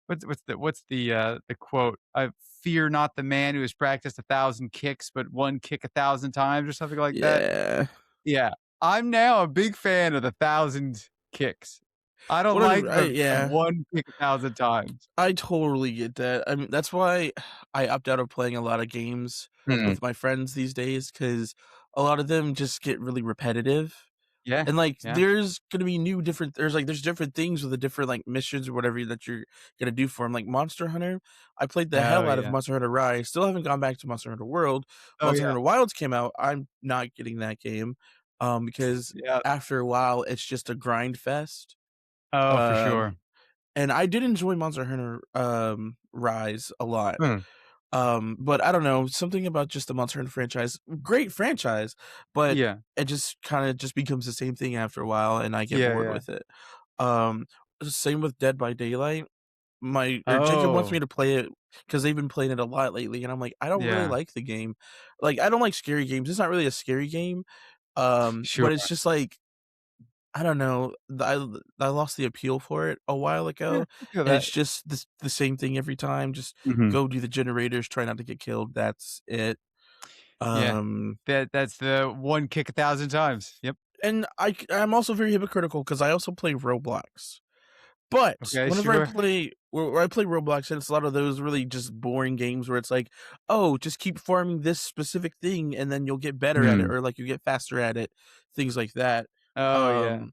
what's the quote? "I fear not the man who has practiced 1,000 kicks, but one kick 1,000 times," or something like that. Yeah. Yeah. I'm now a big fan of the 1,000 kicks. I don't Whatever, like the yeah. one kick 1,000 times. I totally get that. I mean, that's why I opt out of playing a lot of games Mm. with my friends these days because a lot of them just get really repetitive. Yeah, And, like, yeah. there's different things with the different, like, missions or whatever that you're gonna do for 'em, like, Monster Hunter, I played the Oh, hell out of yeah. Monster Hunter Rise, still haven't gone back to Monster Hunter World. Oh, Monster yeah. Hunter Wilds came out, I'm not getting that game, because Yeah. after a while, it's just a grind fest, Oh, for um, sure. and I did enjoy Monster Hunter, Rise a lot, Mm. But I don't know, something about just the Monster Hunter franchise, great franchise, but Yeah. it just kinda just becomes the same thing after a while, and I get Yeah, bored yeah. with it. Um, Same with Dead by Daylight. My or Jacob wants me Oh, to play it because 'cause they've been playing it a lot lately, and I'm like, "I don't really yeah. like the game." Like, I don't like scary games, it's not really a scary game, Sure. but it's just like, I don't know, I lost the appeal for it a while Yeah, ago, I feel and that. it's just the same thing every time, just Mhm. go do the generators, try not to get killed, that's it. Yeah. Um, That's the one kick 1,000 times. Yep. and I'm also very hypocritical because I also play Roblox. But Okay, whenever I sure. play where I play Roblox, and it's a lot of those really just boring games where it's like, "Oh, just keep farming this specific thing, and then you'll get better at it, Mm. or, like, you get faster at it," things like that. Oh, yeah. Um,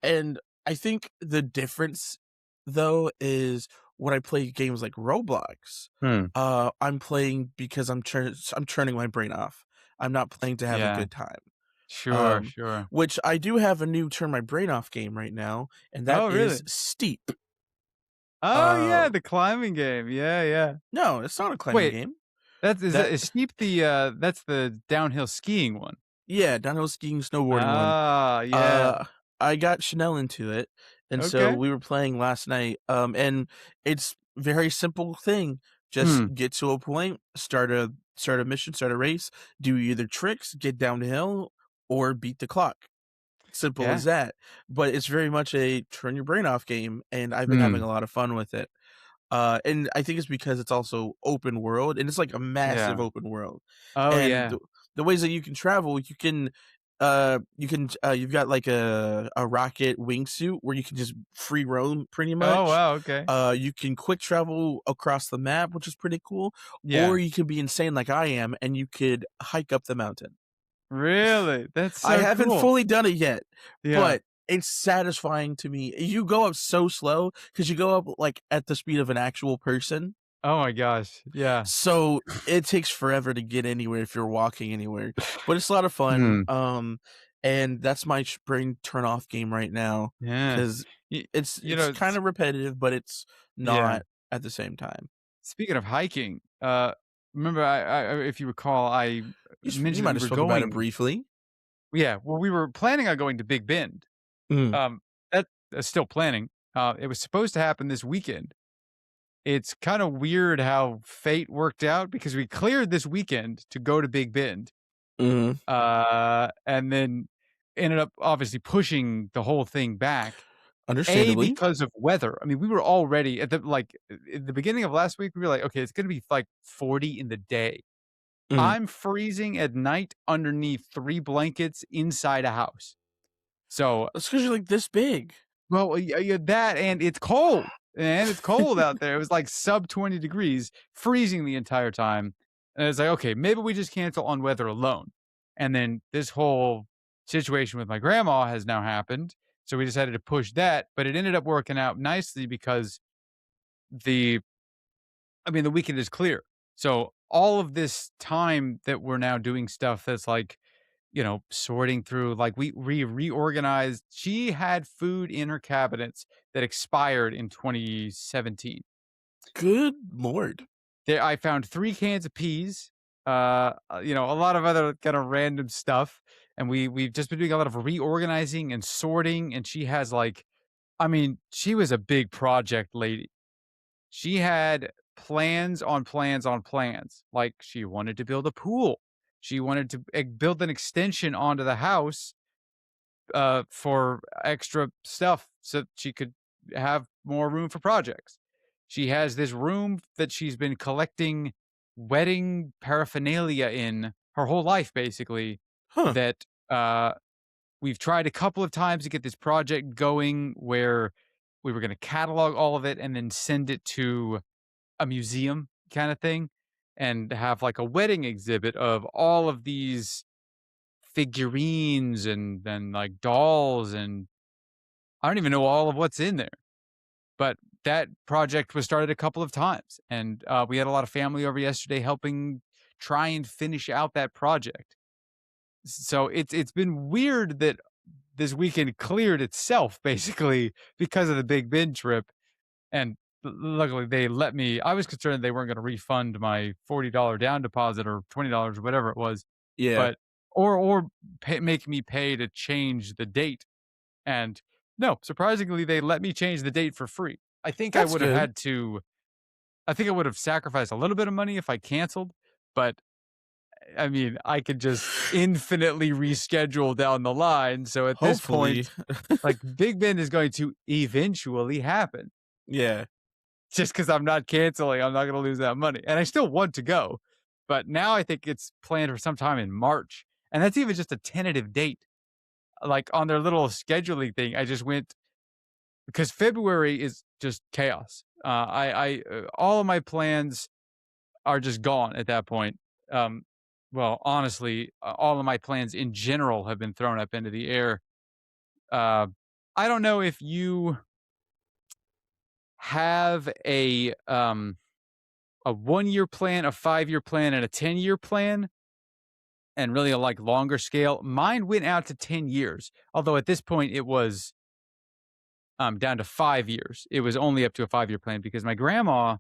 and I think the difference, though, is when I play games like Roblox, Hmm. I'm playing because I'm turning my brain off. I'm not playing to have a Yeah. good time. Sure, Um, sure. which I do have a new turn my brain off game right now, and that Oh, is really? Steep. Oh, Uh, yeah, the climbing game. Yeah, yeah. no, it's not a climbing Wait, game. that That is Steep that's the downhill skiing one? Yeah, downhill skiing, snowboarding one. Ah, yeah. Uh, I got Chanel into it, and so Okay. we were playing last night, and it's very simple thing. Just Hmm. get to a point, start a mission, start a race, do either tricks, get downhill, or beat the clock. Simple as Yeah. that. But it's very much a turn your brain off game, and I've been having Hmm. a lot of fun with it. And I think it's because it's also open world, and it's like a massive Yeah. open world. Oh, And yeah. the ways that you can travel, you've got like a rocket wingsuit where you can just free roam pretty Oh, much. wow, okay. You can quick travel across the map, which is pretty cool, or Yeah. you can be insane like I am, and you could hike up the mountain. Really? That's I so haven't cool. fully done it yet, Yeah. but it's satisfying to me. You go up so slow because you go up, like, at the speed of an actual person, Oh my gosh. Yeah. so it takes forever to get anywhere if you're walking anywhere, but it's a lot of fun, Hmm. and that's my brain turn off game right now Yeah. because Y you it's know, kinda repetitive, but it's yeah. not at the same time. Speaking of hiking, remember if you recall, I You mentioned that might we have were spoke about it going. briefly. Yeah, well, we were planning on going to Big Bend. Mm, That's still planning. It was supposed to happen this weekend. It's kinda weird how fate worked out because we cleared this weekend to go to Big Bend, mhm, and then ended up obviously pushing the whole thing back. A, understandably. because of weather. I mean, we were already at the beginning of last week, we were like, "Okay, it's gonna be, like, 40 in the day." Mhm. I'm freezing at night underneath 3 blankets inside a house. So, That's 'cause you're, like, this big. well, yeah, that and it's cold, and it's cold out there. It was, like, sub 20 degrees, freezing the entire time, and it's like, "Okay, maybe we just cancel on weather alone." And then this whole situation with my grandma has now happened, so we decided to push that, but it ended up working out nicely because the the weekend is clear. So, all of this time that we're now doing stuff that's like, sorting through, like we reorganized. She had food in her cabinets that expired in 2017. Good lord. There, I found 3 cans of peas, a lot of other kind of random stuff, and we've just been doing a lot of reorganizing and sorting. And she has like, she was a big project lady. She had plans on plans on plans. Like, she wanted to build a pool. She wanted to build an extension onto the house, for extra stuff so she could have more room for projects. She has this room that she's been collecting wedding paraphernalia in her whole life, basically, Huh, that, we've tried a couple of times to get this project going where we were gonna catalog all of it and then send it to a museum kinda thing, and have, like, a wedding exhibit of all of these figurines and then, like, dolls, and I don't even know all of what's in there. But that project was started a couple of times, and, we had a lot of family over yesterday helping try and finish out that project. So it's been weird that this weekend cleared itself basically because of the Big Bend trip. And luckily they let me. I was concerned they weren't gonna refund my $40 down deposit or $20 or whatever it was, Yeah, but or make me pay to change the date, and no, surprisingly, they let me change the date for free. I think I that's would have good. had to I think I would have sacrificed a little bit of money if I canceled, but I mean, I could just infinitely reschedule down the line. So at this Hopefully. point, like Big Ben is going to eventually happen. Yeah. Just because I'm not canceling, I'm not going to lose that money. And I still want to go. But now I think it's planned for sometime in March. And that's even just a tentative date. Like on their little scheduling thing, I just went because February is just chaos. All of my plans are just gone at that point. Um, well, honestly, all of my plans in general have been thrown up into the air. Uh, I don't know if you have a 1 year plan, a 5 year plan, and a 10 year plan, and really a like longer scale. Mine went out to 10 years, although at this point it was down to 5 years. It was only up to a 5 year plan because my grandma,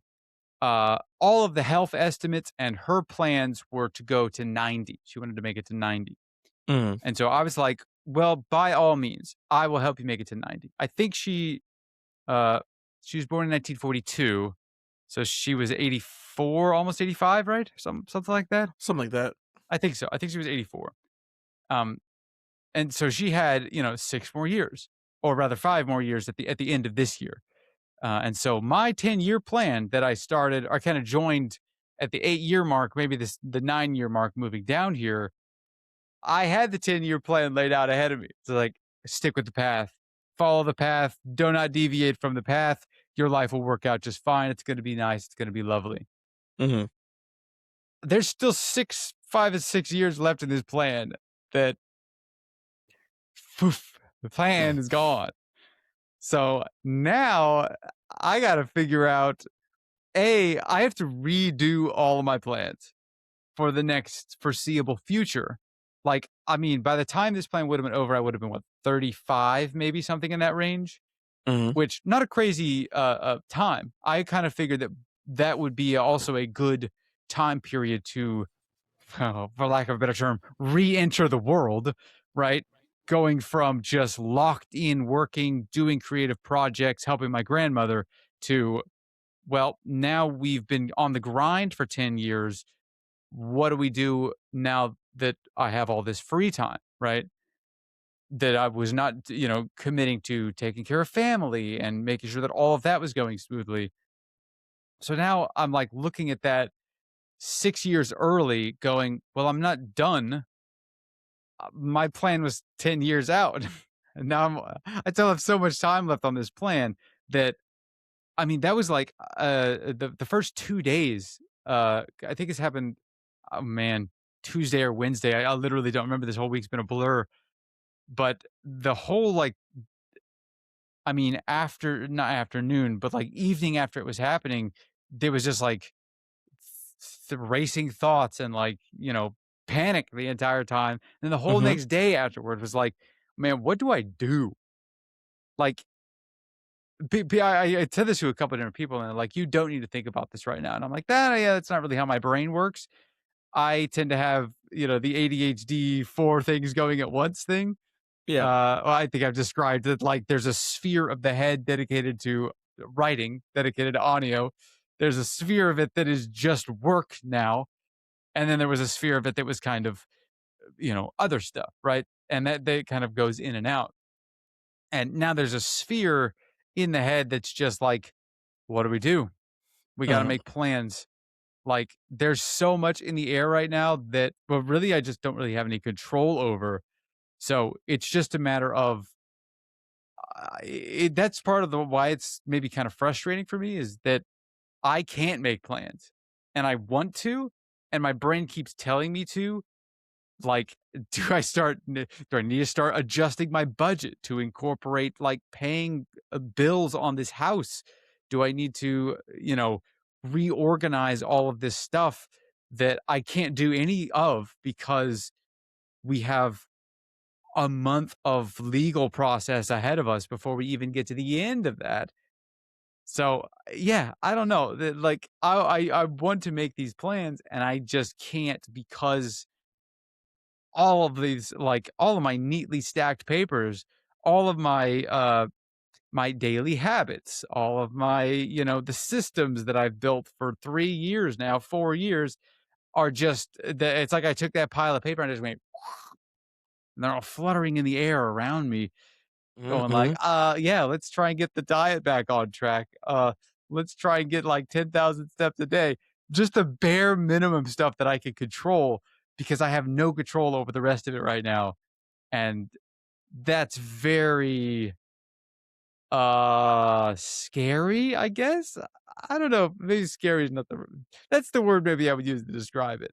all of the health estimates and her plans were to go to 90. She wanted to make it to 90. Mhm, And so I was like, well, by all means, I will help you make it to 90. I think uh, she was born in 1942. So she was 84, almost 85, right? Something like that. something like that. I think so. I think she was 84. Um, and so she had, 6 more years, or rather 5 more years at the end of this year. And so my 10 year plan that I started, I kind of joined at the 8 year mark, maybe the 9 year mark moving down here. I had the 10 year plan laid out ahead of me. So like stick with the path, follow the path, do not deviate from the path. Your life will work out just fine. It's going to be nice. It's going to be lovely. Mhm. There's still 5 and 6 years left in this plan that poof, the plan is gone. So now I got to figure out I have to redo all of my plans for the next foreseeable future. Like, I mean, by the time this plan would have been over, I would have been what, 35, maybe something in that range, Mhm. which not a crazy time. I kind of figured that that would be also a good time period to, for lack of a better term, re-enter the world, right? Going from just locked in working, doing creative projects, helping my grandmother to, well, now we've been on the grind for 10 years. What do we do now that I have all this free time, right? That I was not, committing to taking care of family and making sure that all of that was going smoothly. So now I'm like looking at that 6 years early, going, well, I'm not done. My plan was 10 years out. And now I still have so much time left on this plan that, I mean, that was like the first 2 days. I think it's happened, oh man, Tuesday or Wednesday. I literally don't remember. This whole week's been a blur. But the whole like, I mean, after not afternoon, but like evening after it was happening, there was just like racing thoughts and like, panic the entire time. And the whole Mhm. next day afterward was like, man, what do I do? Like, I said this to a couple of different people, and they're like, you don't need to think about this right now. And I'm like, that, yeah, that's not really how my brain works. I tend to have, the ADHD four things going at once thing. Yeah. Well, I think I've described it like there's a sphere of the head dedicated to writing, dedicated to audio. There's a sphere of it that is just work now. And then there was a sphere of it that was kind of, other stuff, right? And that kind of goes in and out. And now there's a sphere in the head that's just like, what do we do? We got to Mhm. make plans. Like there's so much in the air right now that, well, really, I just don't really have any control over. So it's just a matter of, that's part of the why it's maybe kind of frustrating for me is that I can't make plans and I want to, and my brain keeps telling me to. Like, do I need to start adjusting my budget to incorporate like paying bills on this house? Do I need to, reorganize all of this stuff that I can't do any of because we have a month of legal process ahead of us before we even get to the end of that? So, yeah, I don't know, like, I want to make these plans, and I just can't because all of these like, all of my neatly stacked papers, all of my daily habits, all of my, the systems that I've built for 3 years now, 4 years are just it's like I took that pile of paper and just went and they're all fluttering in the air around me, going like, Mhm. yeah, let's try and get the diet back on track. Let's try and get like 10,000 steps a day." Just the bare minimum stuff that I can control because I have no control over the rest of it right now. And that's very scary, I guess. I don't know. Maybe scary is not that's the word maybe I would use to describe it.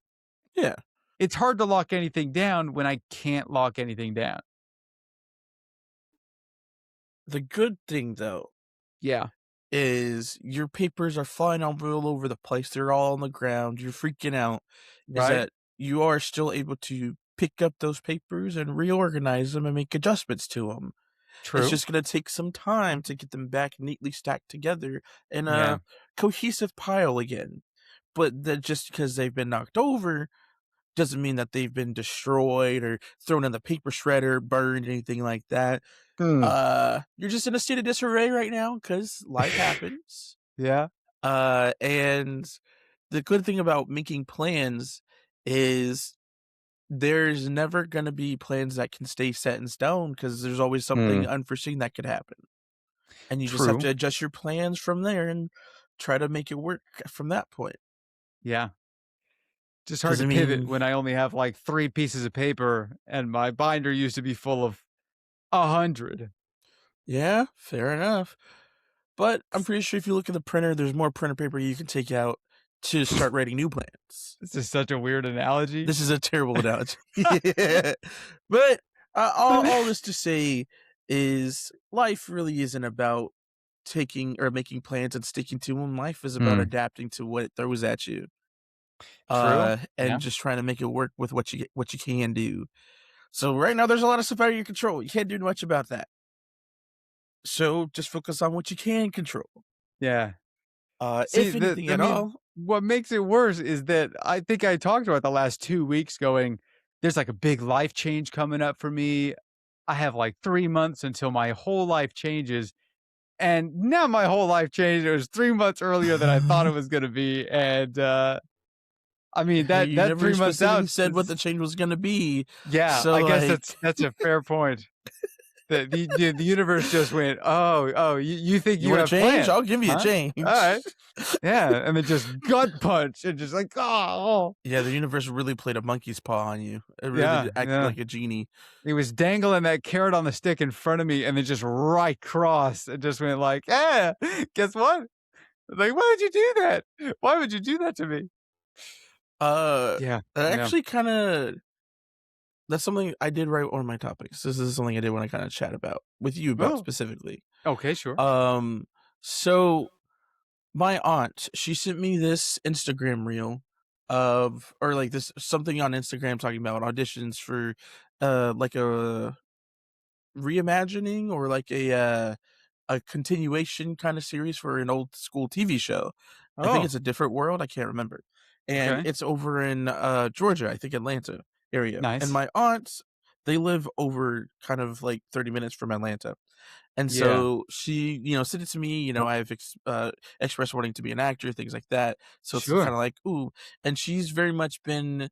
Yeah. It's hard to lock anything down when I can't lock anything down. The good thing, though, Yeah. is your papers are flying all over the place, they're all on the ground, you're freaking out, is Right? that you are still able to pick up those papers and reorganize them and make adjustments to them. It's True. just gonna take some time to get them back neatly stacked together in Yeah. a cohesive pile again. But that just because they've been knocked over doesn't mean that they've been destroyed or thrown in the paper shredder, burned, anything like that. Mm. You're just in a state of disarray right now because life happens. Yeah. And the good thing about making plans is there's never gonna be plans that can stay set in stone because there's always something Mm. unforeseen that could happen. And you just have True. to adjust your plans from there and try to make it work from that point. Yeah. Just hard Because to I pivot mean, when I only have like 3 pieces of paper and my binder used to be full of 100. yeah, fair enough. But I'm pretty sure if you look at the printer, there's more printer paper you can take out to start writing new plans. This is such a weird analogy. This is a terrible analogy. Yeah. But all this to say is life really isn't about taking or making plans and sticking to them. Life is about Mm. adapting to what it throws at you, True. and Yeah. just trying to make it work with what you can do. So right now, there's a lot of stuff out of your control. You can't do much about that. So just focus on what you can control. Yeah. See, If anything I at mean, all. what makes it worse is that I think I talked about the last 2 weeks going, there's like a big life change coming up for me. I have like 3 months until my whole life changes, and now my whole life changed. It was 3 months earlier than I thought it was gonna be, and, I mean, that You that never 3 months specifically out said what the is change was gonna be. yeah, So I guess like, that's a fair point. The universe just went, "Oh, oh, you think you you want a have change? plans, I'll give you a huh? change. Alright." Yeah, and then just gut punch and just like, "Oh." Yeah, the universe really played a monkey's paw on you. It really Yeah, did acted yeah. like a genie. He was dangling that carrot on the stick in front of me and then just right cross and just went like, "Yeah, guess what?" Like, "Why would you do that? Why would you do that to me?" Uh, Yeah, that yeah. actually kinda that's something I did write one of my topics. This is something I did wanna kinda chat about with you about Oh, specifically. okay, sure. Um, so my aunt, she sent me this Instagram reel of or like this something on Instagram talking about auditions for like a reimagining or like a continuation kind of series for an old school TV show. I think it's Oh, a different world, I can't remember. And okay. it's over in Georgia, I think Atlanta area. And Nice. my aunts, they live over kind of like 30 minutes from Atlanta. And Yeah. so she, sent it to me. I've expressed wanting to be an actor, things like that. So it's kind Sure. of like, ooh. And she's very much been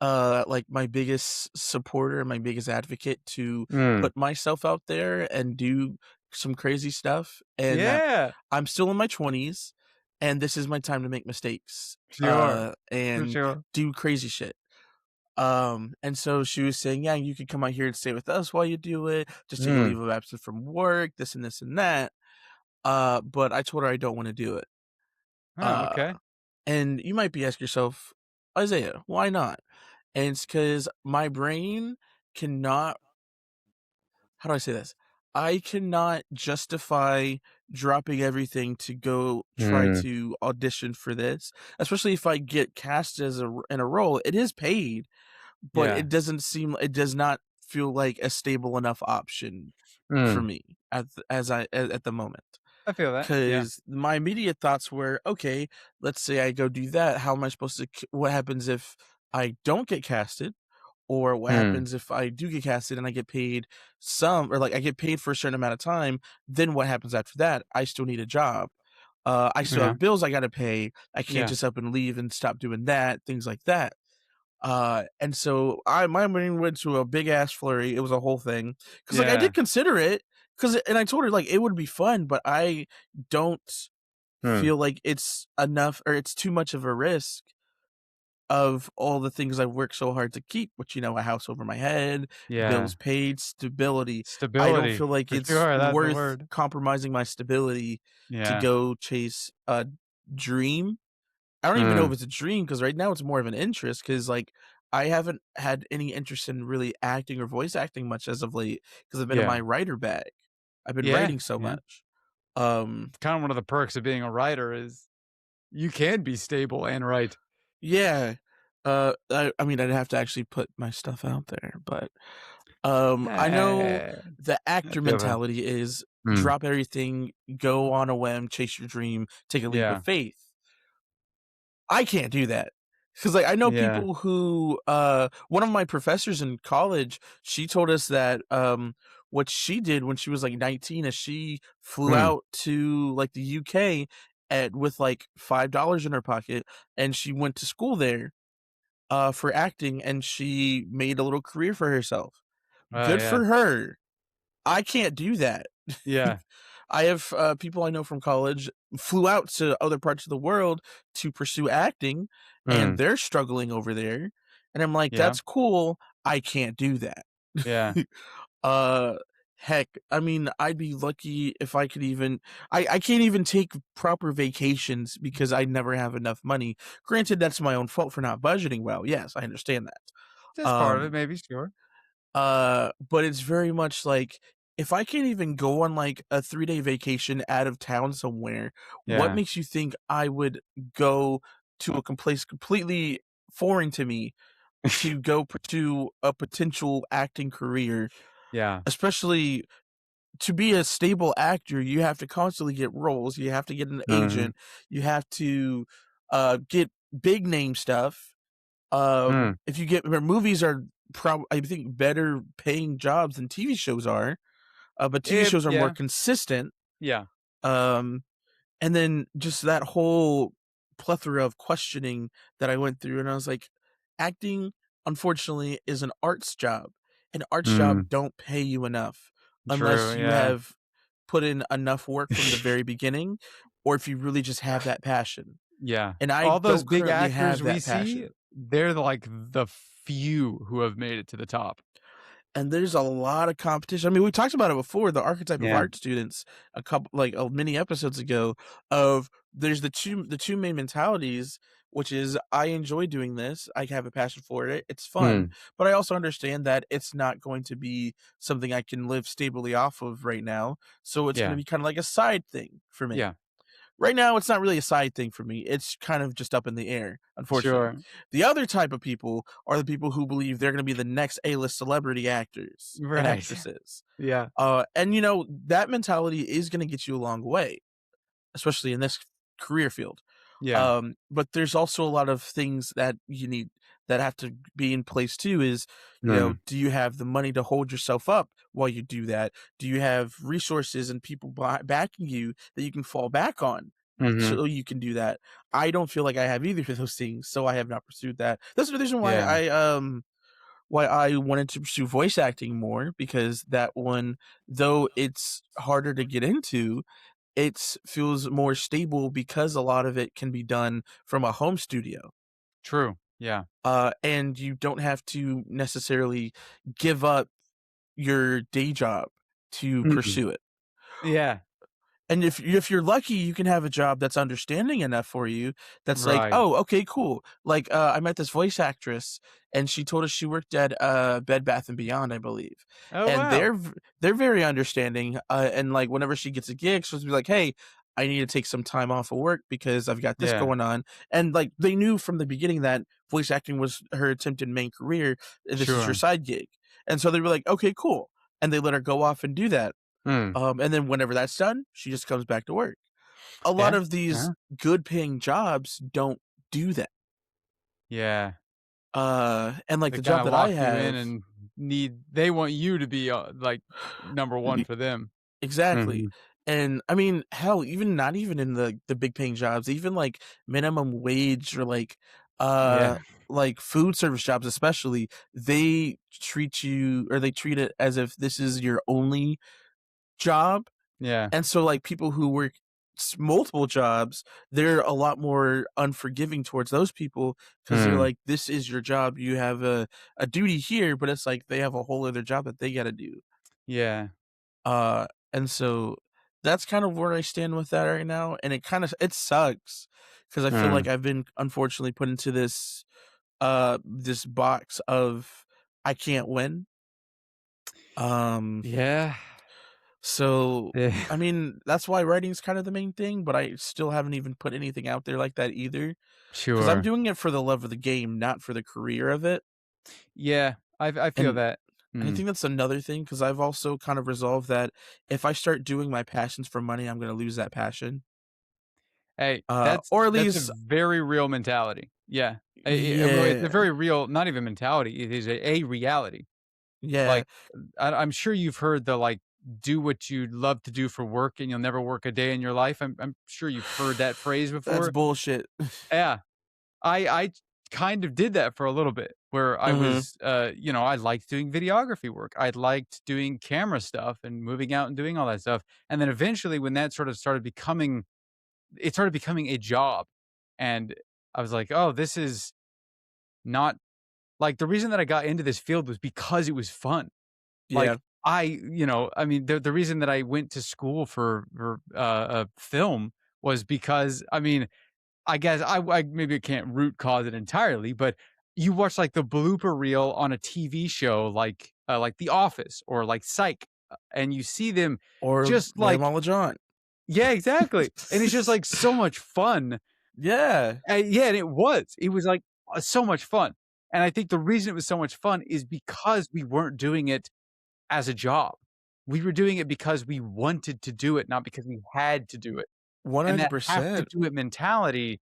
like my biggest supporter, my biggest advocate to Mm. put myself out there and do some crazy stuff. And that Yeah. I'm still in my 20s and this is my time to make mistakes Sure. For and sure. do crazy shit. And so she was saying, yeah, you could come out here and stay with us while you do it, just take a Mm. leave of absence from work, this and this and that. But I told her I don't want to do it. Oh, Uh, okay. and you might be asking yourself, Isaiah, why not? And it's because my brain cannot, how do I say this? I cannot justify dropping everything to go try Mm. to audition for this, especially if I get cast in a role. It is paid, but Yeah. it does not feel like a stable enough option for Mm. me at the moment. I feel that. Yeah. Because my immediate thoughts were, "Okay, let's say I go do that, how am I supposed to what happens if I don't get casted? Or what Mm. happens if I do get casted and I get paid some or, like, I get paid for a certain amount of time, then what happens after that? I still need a job. I still Yeah. have bills I gotta pay. I can't Yeah. just up and leave and stop doing that," things like that. And so my brain went to a big ass flurry. It was a whole thing because like, I Yeah. did consider it because and I told her, like, it would be fun, but I don't Mm. feel like it's enough or it's too much of a risk of all the things I've worked so hard to keep, which, a house over my head, Yeah. bills paid, stability. I don't Stability, feel like for it's sure, that's the worth word. compromising my stability to Yeah. go chase a dream. I don't even know if Mm. it's a dream because right now it's more of an interest because like I haven't had any interest in really acting or voice acting much as of late because I've been in my Yeah. writer bag. I've been Yeah. writing so Yeah. much. Um, It's kinda one of the perks of being a writer is you can be stable and write. yeah. I mean, I'd have to actually put my stuff out there, but I know Eh, the I actor feel that. mentality is Mm. drop everything, go on a whim, chase your dream, take a leap of Yeah. faith. I can't do that. Cause like, I know Yeah. people who, one of my professors in college, she told us that, what she did when she was, like, 19 is she flew Mm. out to, like, the UK with, like, $5 in her pocket, and she went to school there, for acting, and she made a little career for herself. Oh, Good yeah. for her. I can't do that. Yeah. I have, people I know from college flew out to other parts of the world to pursue acting, and Mm. they're struggling over there, and I'm like, Yeah. "That's cool, I can't do that." Yeah. Uh, heck, I mean, I'd be lucky if I could even I can't even take proper vacations because I never have enough money. Granted, that's my own fault for not budgeting well, yes, I understand that. Just part of it, maybe, sure. But it's very much like, if I can't even go on, like, a 3-day vacation out of town somewhere, what Yeah. makes you think I would go to a place completely foreign to me to go pursue a potential acting career? Yeah. Especially to be a stable actor, you have to constantly get roles, you have to get an Mhm. agent, you have to, get big name stuff. Mm. If you get where movies are I think better paying jobs than TV shows are, but TV shows are more Yeah. consistent. Yeah. Um, and then just that whole plethora of questioning that I went through, and I was like, acting, unfortunately, is an arts job. An arts job Mm. don't pay you enough True, unless you yeah. have put in enough work from the very beginning, or if you really just have that passion. Yeah. And I All those don't big currently actors have we that see, passion. they're like the few who have made it to the top. And there's a lot of competition. I mean, we talked about it before, the archetype of Yeah. art students a couple like, many episodes ago of there's the two main mentalities, which is, "I enjoy doing this, I have a passion for it, it's fun, Mm. but I also understand that it's not going to be something I can live stably off of right now, so it's gonna Yeah. be kinda like a side thing for me." Yeah. Right now, it's not really a side thing for me. It's kind of just up in the air, unfortunately. Sure. The other type of people are the people who believe they're gonna be the next A-list celebrity actors and Right. actresses. Yeah. And that mentality is gonna get you a long way, especially in this career field. Yeah. But there's also a lot of things that you need that have to be in place too is, Mm. do you have the money to hold yourself up while you do that? Do you have resources and people backing you that you can fall back on Mhm. so you can do that? I don't feel like I have either of those things, so I have not pursued that. That's the reason Yeah. why I wanted to pursue voice acting more because that one, though it's harder to get into, it feels more stable because a lot of it can be done from a home studio. True. Yeah. And you don't have to necessarily give up your day job to Mm. pursue it. Yeah. And if you're lucky, you can have a job that's understanding enough for you that's like, Right. "Oh, okay, cool." Like, I met this voice actress, and she told us she worked at, Bed Bath& and Beyond, I believe, Oh, and wow. they're very understanding, and, like, whenever she gets a gig, she'll just be like, "Hey, I need to take some time off of work because I've got this Yeah. going on," and, like, they knew from the beginning that voice acting was her attempted main career, this is her Sure. side gig, and so they were like, "Okay, cool," and they let her go off and do that. Mm. And then whenever that's done, she just comes back to work. A lot Yeah. of these Uh-huh. good paying jobs don't do that. Yeah. And like They the job kinda that I lock you in have, and they want you to be, like, number 1 e for them. exactly. Mhm. And I mean, hell, even not even in the big paying jobs, even like minimum wage or Yeah. like food service jobs especially, they treat you or they treat it as if this is your only job. Yeah. And so, like, people who work multiple jobs, they're a lot more unforgiving towards those people because 'cause they're Mm. like, "This is your job. You have a duty here," but it's like they have a whole other job that they gotta do. Yeah. And so that's kind of where I stand with that right now, and it sucks because I feel like Mm. I've been unfortunately put into this box of I can't win. Um Yeah. So, Yeah. I mean, that's why writing's kind of the main thing, but I still haven't even put anything out there like that either. Because 'cause I'm Sure. doing it for the love of the game, not for the career of it, Yeah. I feel and that. I Mm. think that's another thing. Because 'cause I've also kind of resolved that if I start doing my passions for money, I'm gonna lose that passion. Hey, Or at that's a least very real mentality. Yeah. Well, it's a yeah, very real not even mentality, it is a reality. yeah, Like, I'm sure you've heard the, like, "Do what you love to do for work, and you'll never work a day in your life." I'm sure you've heard that phrase that's before. bullshit. Yeah. I kind of did that for a little bit where I Mhm, was, I liked doing videography work. I liked doing camera stuff and moving out and doing all that stuff. And then eventually when that sort of started becoming a job. And I was like, "Oh, this is not." Like, the reason that I got into this field was because it was fun. yeah, Like, I mean, the reason that I went to school for film was because, I mean, I guess I maybe can't root cause it entirely, but you watch, like, the blooper reel on a TV show like The Office or like Psych, and you see them or just like Grandma LaJaunt. yeah, exactly, and it's just, like, so much fun. Yeah, Yeah, and it was, like, so much fun, and I think the reason it was so much fun is because we weren't doing it as a job. We were doing it because we wanted to do it, not because we had to do it, and that have to 100%. do it mentality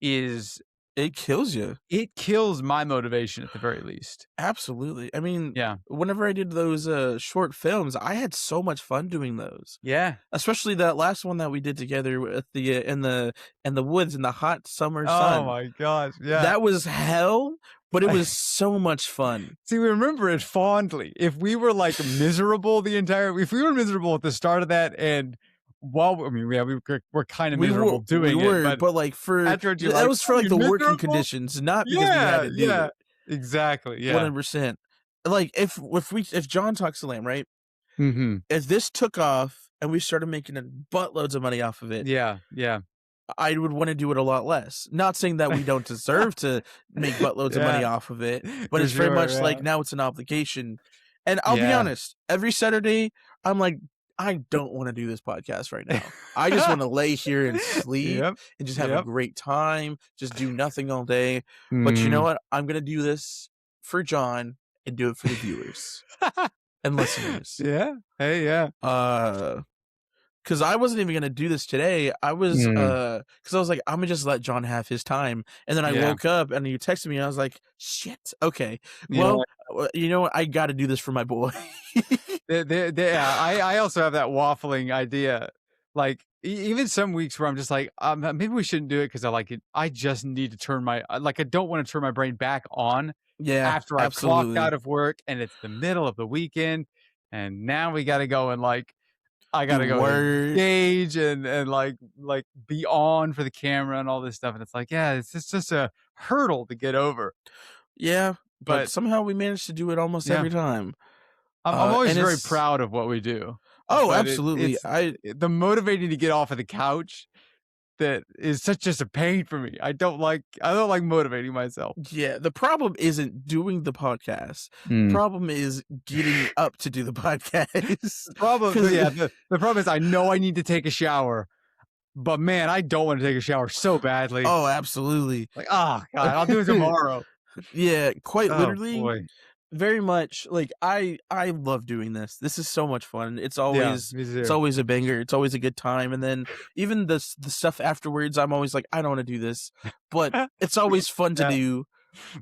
is It kills you. it kills my motivation at the very least. Absolutely. I mean, Yeah. whenever I did those, short films, I had so much fun doing those. Yeah. Especially that last one that we did together with in the woods in the hot summer Oh sun. my gosh, yeah. That was hell, but it was so much fun. See, we remember it fondly. If we were, like, miserable the entire if we were miserable at the start of that and while I mean, yeah, we're kinda miserable We doing it, were, but but, like, for afterwards you're that like, was for, "Are like, you the working miserable?" conditions, not because we had Yeah, to do yeah. it. Exactly, yeah. 100%. Like, if John Talks to Lamb, right? Mhm. If this took off and we started making a buttloads of money off of it, Yeah, yeah. I would wanna do it a lot less. Not saying that we don't deserve to make buttloads of money Yeah. off of it, but For it's very sure, much like yeah. now it's an obligation. And I'll be Yeah. honest, every Saturday, I'm like, "I don't wanna do this podcast right now. I just wanna lay here and sleep Yep, and just have a yep. great time, just do nothing all day." But you know Mm. what? I'm gonna do this for John and do it for the viewers and listeners. Yeah. Hey, yeah. Uh 'Cause I wasn't even gonna do this today. Mm. 'Cause I was like, "Imma just let John have his time." And then I Yeah. woke up and you texted me and I was like, "Shit, okay. Yeah. Well, you know what? I gotta do this for my boy." Yeah, I also have that waffling idea. Like, even some weeks where I'm just like, maybe we shouldn't do it because I like it. I just need to turn I don't want to turn my brain back on Yeah, after I've clocked absolutely. out of work and it's the middle of the weekend. And now we got to go and like, I got Do to go to the work. stage and like be on for the camera and all this stuff. And it's like, yeah, it's just a hurdle to get over. Yeah, but But somehow we managed to do it almost yeah, every time. I'm always And very it's proud of what we do, Oh, but absolutely. the motivating to get off of the couch that is such just a pain for me. I don't like motivating myself. Yeah, the problem isn't doing the podcast. The Mm. problem is getting up to do the podcast. Yeah, 'Cause the problem is I know I need to take a shower, but man, I don't want to take a shower so badly. Oh, absolutely. Like, oh god, I'll do it tomorrow. Yeah, quite Oh literally, boy. very much like I love doing this. This is so much fun. Yeah, me It's too. always a banger. It's always a good time. And then even the stuff afterwards, I'm always like, I don't want to do this, but it's always fun to Yeah. do.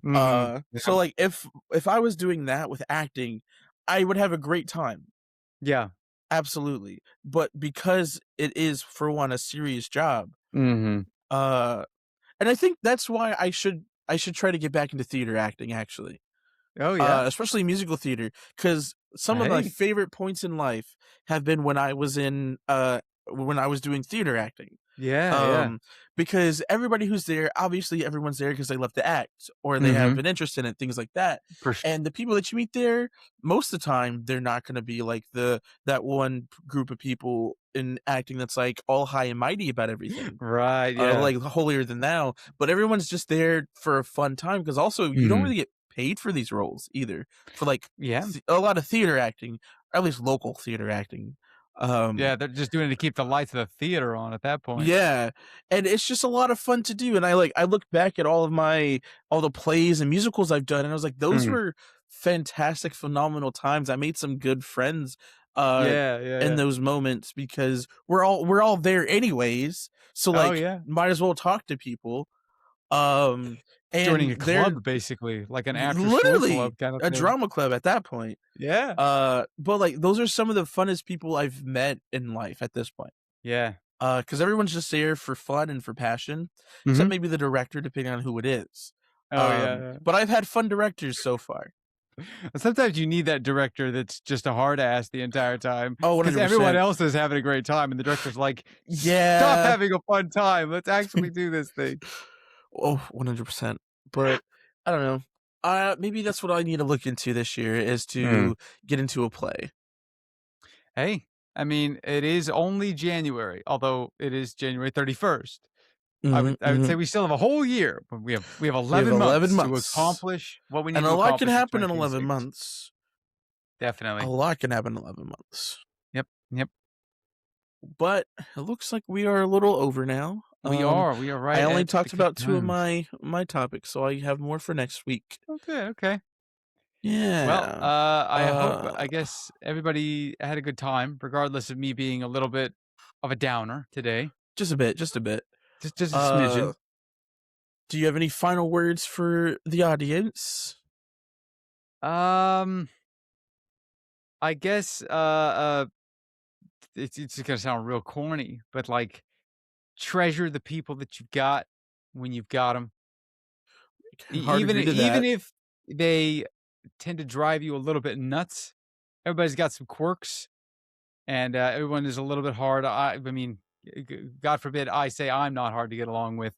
Mhm. Yeah. So like if I was doing that with acting, I would have a great time. Yeah. Absolutely. But because it is for one a serious job, Mhm. uh and I think that's why I should try to get back into theater acting actually. Oh, yeah? Especially musical theater, because some of my Hey. favorite points in life have been when I was doing theater acting. Yeah, yeah. Um, because everybody who's there, obviously everyone's there because they love to act or they have Mhm. an interest in it, things like that. For su And the people that you meet there, most of the time, they're not gonna be like that one group of people in acting that's like all high and mighty about everything, Right, yeah. like holier than thou. But everyone's just there for a fun time because also you don't Mhm. really get paid for these roles either. For like Yeah. a lot of theater acting, or at least local theater acting. Yeah, they're just doing it to keep the lights of the theater on at that point. Yeah, and it's just a lot of fun to do, and I look back at all the plays and musicals I've done, and I was like, "Those Mhm. were fantastic, phenomenal times." I made some good friends, uh, Yeah, yeah, in yeah. those moments because we're all there anyways, so, Oh, like, yeah. might as well talk to people, Joining and a they're club, basically, like an after school literally club kinda a thing. drama club at that point, Yeah. but, like, those are some of the funnest people I've met in life at this point. Yeah. Because everyone's just there for fun and for passion, except Mhm. maybe the director, depending on who it is. Oh, yeah, But I've had fun directors so far. yeah. Sometimes you need that director that's just a hard ass the entire time Oh, because everyone 100%. else is having a great time, and the director's like, "Stop Yeah. having a fun time. Let's actually do this thing." Oh, 100%. But I don't know. Maybe that's what I need to look into this year is Mm. to get into a play. Hey, I mean, it is only January, although it is January 31st. Mhm, I would say mhm. we still have a whole year, but we have We have 11 11 months to months, accomplish what we and need a to lot can accomplish in happen in 11 2026. months. A Definitely. lot can happen in 11 months. Yep, yep. But it looks like we are a little over now. We are I right only at the talked good about 2 of times. my topics, so I have more for next week. Okay, okay. Well, Yeah. I hope, Uh, I guess everybody had a good time, regardless of me being a little bit of a downer today. just a bit, just a bit. Just a Uh, smidgen. do you have any final words for the audience? Um, I guess, it's gonna sound real corny, but like treasure the people that you've got when you've got them. Hard agree to Even that. if they tend to drive you a little bit nuts, everybody's got some quirks, and everyone is a little bit hard. I mean, God forbid I say I'm not hard to get along with.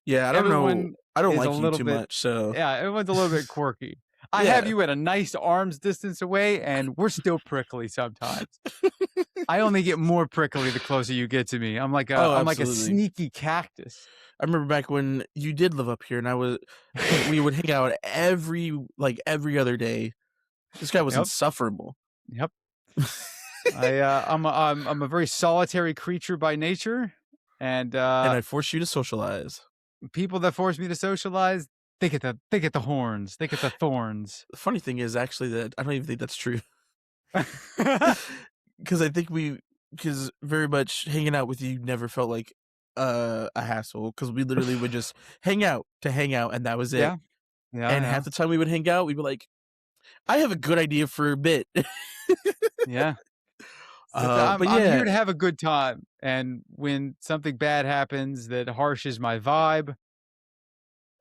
Yeah, I don't know. Everyone I don't is a like you little too bit, much, so yeah, everyone's a little bit quirky. I have yeah. you at a nice arm's distance away, and we're still prickly sometimes. I only get more prickly the closer you get to me. Oh, I'm like a absolutely. sneaky cactus. I remember back when you did live up here, and we would hang out every other day. This guy was Yep, insufferable. yep. I'm a very solitary creature by nature, and And I forced you to socialize. people that force me to socialize, they get the horns, they get the thorns. The funny thing is actually that I don't even think that's true. 'Cause I think we 'cause very much hanging out with you never felt like, a hassle. Because we literally would just hang out to hang out, and that was it. Yeah, yeah, And yeah, half the time we would hang out, we'd be like, "I have a good idea for a bit." yeah. But I'm here yeah. to have a good time, and when something bad happens that harshes my vibe,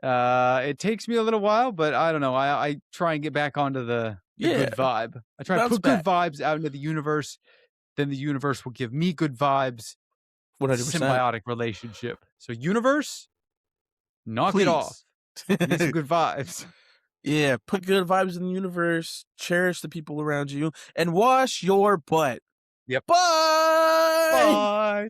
it takes me a little while, but I don't know. I try and get back onto the Yeah, good vibe. I try and bounce put good back vibes out into the universe. Then the universe will give me good vibes. It's a 100%. symbiotic relationship. So universe, knock it off. Please. Give me some good vibes. Yeah, put good vibes in the universe, cherish the people around you, and wash your butt. Yep. Bye! Bye.